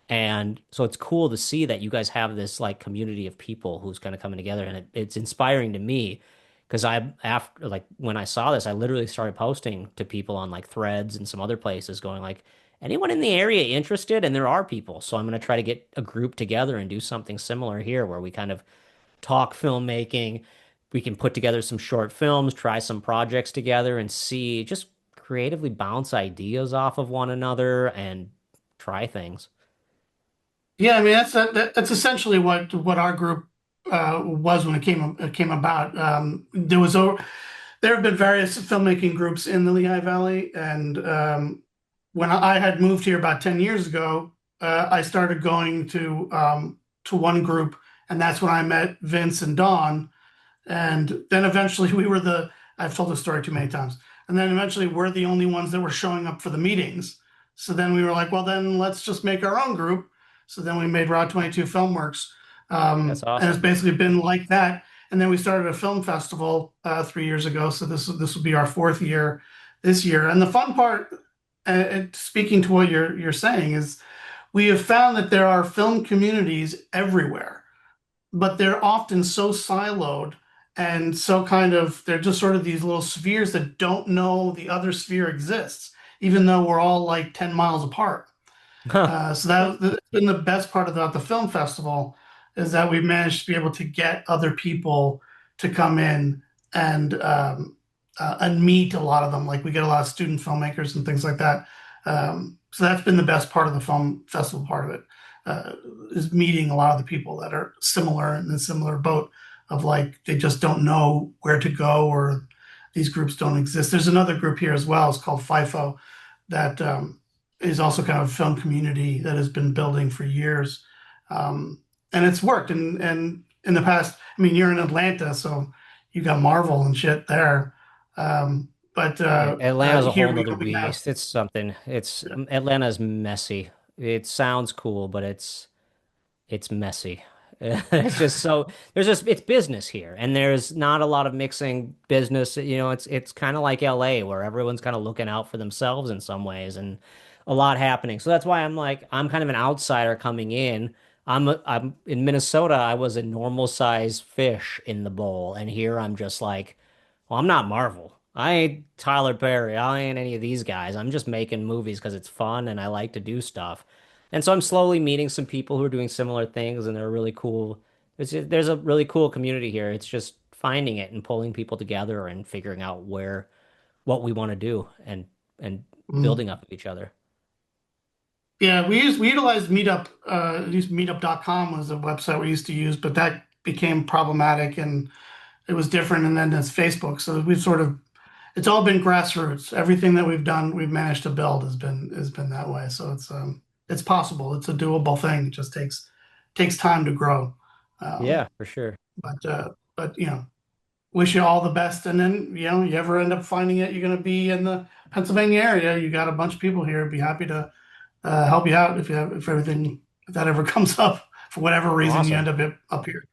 And so it's cool to see that you guys have this like community of people who's kind of coming together, and it's inspiring to me because I after like when I saw this, I literally started posting to people on like Threads and some other places, going like, anyone in the area interested? And there are people, so I'm going to try to get a group together and do something similar here, where we kind of talk filmmaking. We can put together some short films, try some projects together, and see just creatively bounce ideas off of one another and try things. Yeah, I mean that's essentially what our group was when it came about. There have been various filmmaking groups in the Lehigh Valley, and when I had moved here about 10 years ago, I started going to one group, and that's when I met Vince and Dawn. And then eventually I've told this story too many times. And then eventually we're the only ones that were showing up for the meetings. So then we were like, well, then let's just make our own group. So then we made Raw 22 Filmworks. That's And it's awesome. basically been like that. And then we started a film festival 3 years ago. So this will be our fourth year this year. And the fun part, speaking to what you're saying, is we have found that there are film communities everywhere, but they're often so siloed and so they're just sort of these little spheres that don't know the other sphere exists, even though we're all like 10 miles apart. So that's been the best part about the film festival, is that we've managed to be able to get other people to come in and meet a lot of them. Like we get a lot of student filmmakers and things like that. So that's been the best part of the film festival part of it, uh, is meeting a lot of the people that are similar in a similar boat of like they just don't know where to go, or these groups don't exist. There's another group here as well. It's called FIFO that is also kind of a film community that has been building for years. And it's worked. And in the past, I mean, you're in Atlanta, so you got Marvel and shit there. But Yeah, Atlanta's a here whole we nother only have, beast. It's something. It's Atlanta's messy. It sounds cool, but it's messy. It's just so it's business here, and there's not a lot of mixing business. It's kind of like LA, where everyone's kind of looking out for themselves in some ways, and a lot happening. So that's why I'm kind of an outsider coming in. I'm in Minnesota. I was a normal size fish in the bowl, and here I'm just like, well, I'm not Marvel. I ain't Tyler Perry. I ain't any of these guys. I'm just making movies because it's fun and I like to do stuff. And so I'm slowly meeting some people who are doing similar things, and they're really cool. There's a really cool community here. It's just finding it and pulling people together and figuring out what we want to do and mm. building up of each other. Yeah, we utilized Meetup. Used Meetup.com was a website we used to use, but that became problematic and it was different. And then there's Facebook. So it's all been grassroots. Everything that we've done, we've managed to build has been that way. So it's possible. It's a doable thing. It just takes time to grow. Um, Yeah, for sure. but wish you all the best. And then you ever end up finding it, you're going to be in the Pennsylvania area. You got a bunch of people here. Be happy to help you out if that ever comes up for whatever reason you Awesome. end up here.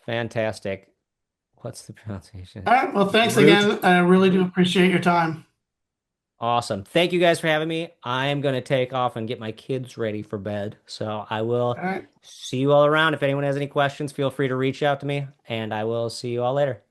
Fantastic. What's the All pronunciation? right. Well, thanks Root. again. I really do appreciate your time. Awesome. Thank you guys for having me. I am going to take off and get my kids ready for bed. So I will All right. see you all around. If anyone has any questions, feel free to reach out to me, and I will see you all later.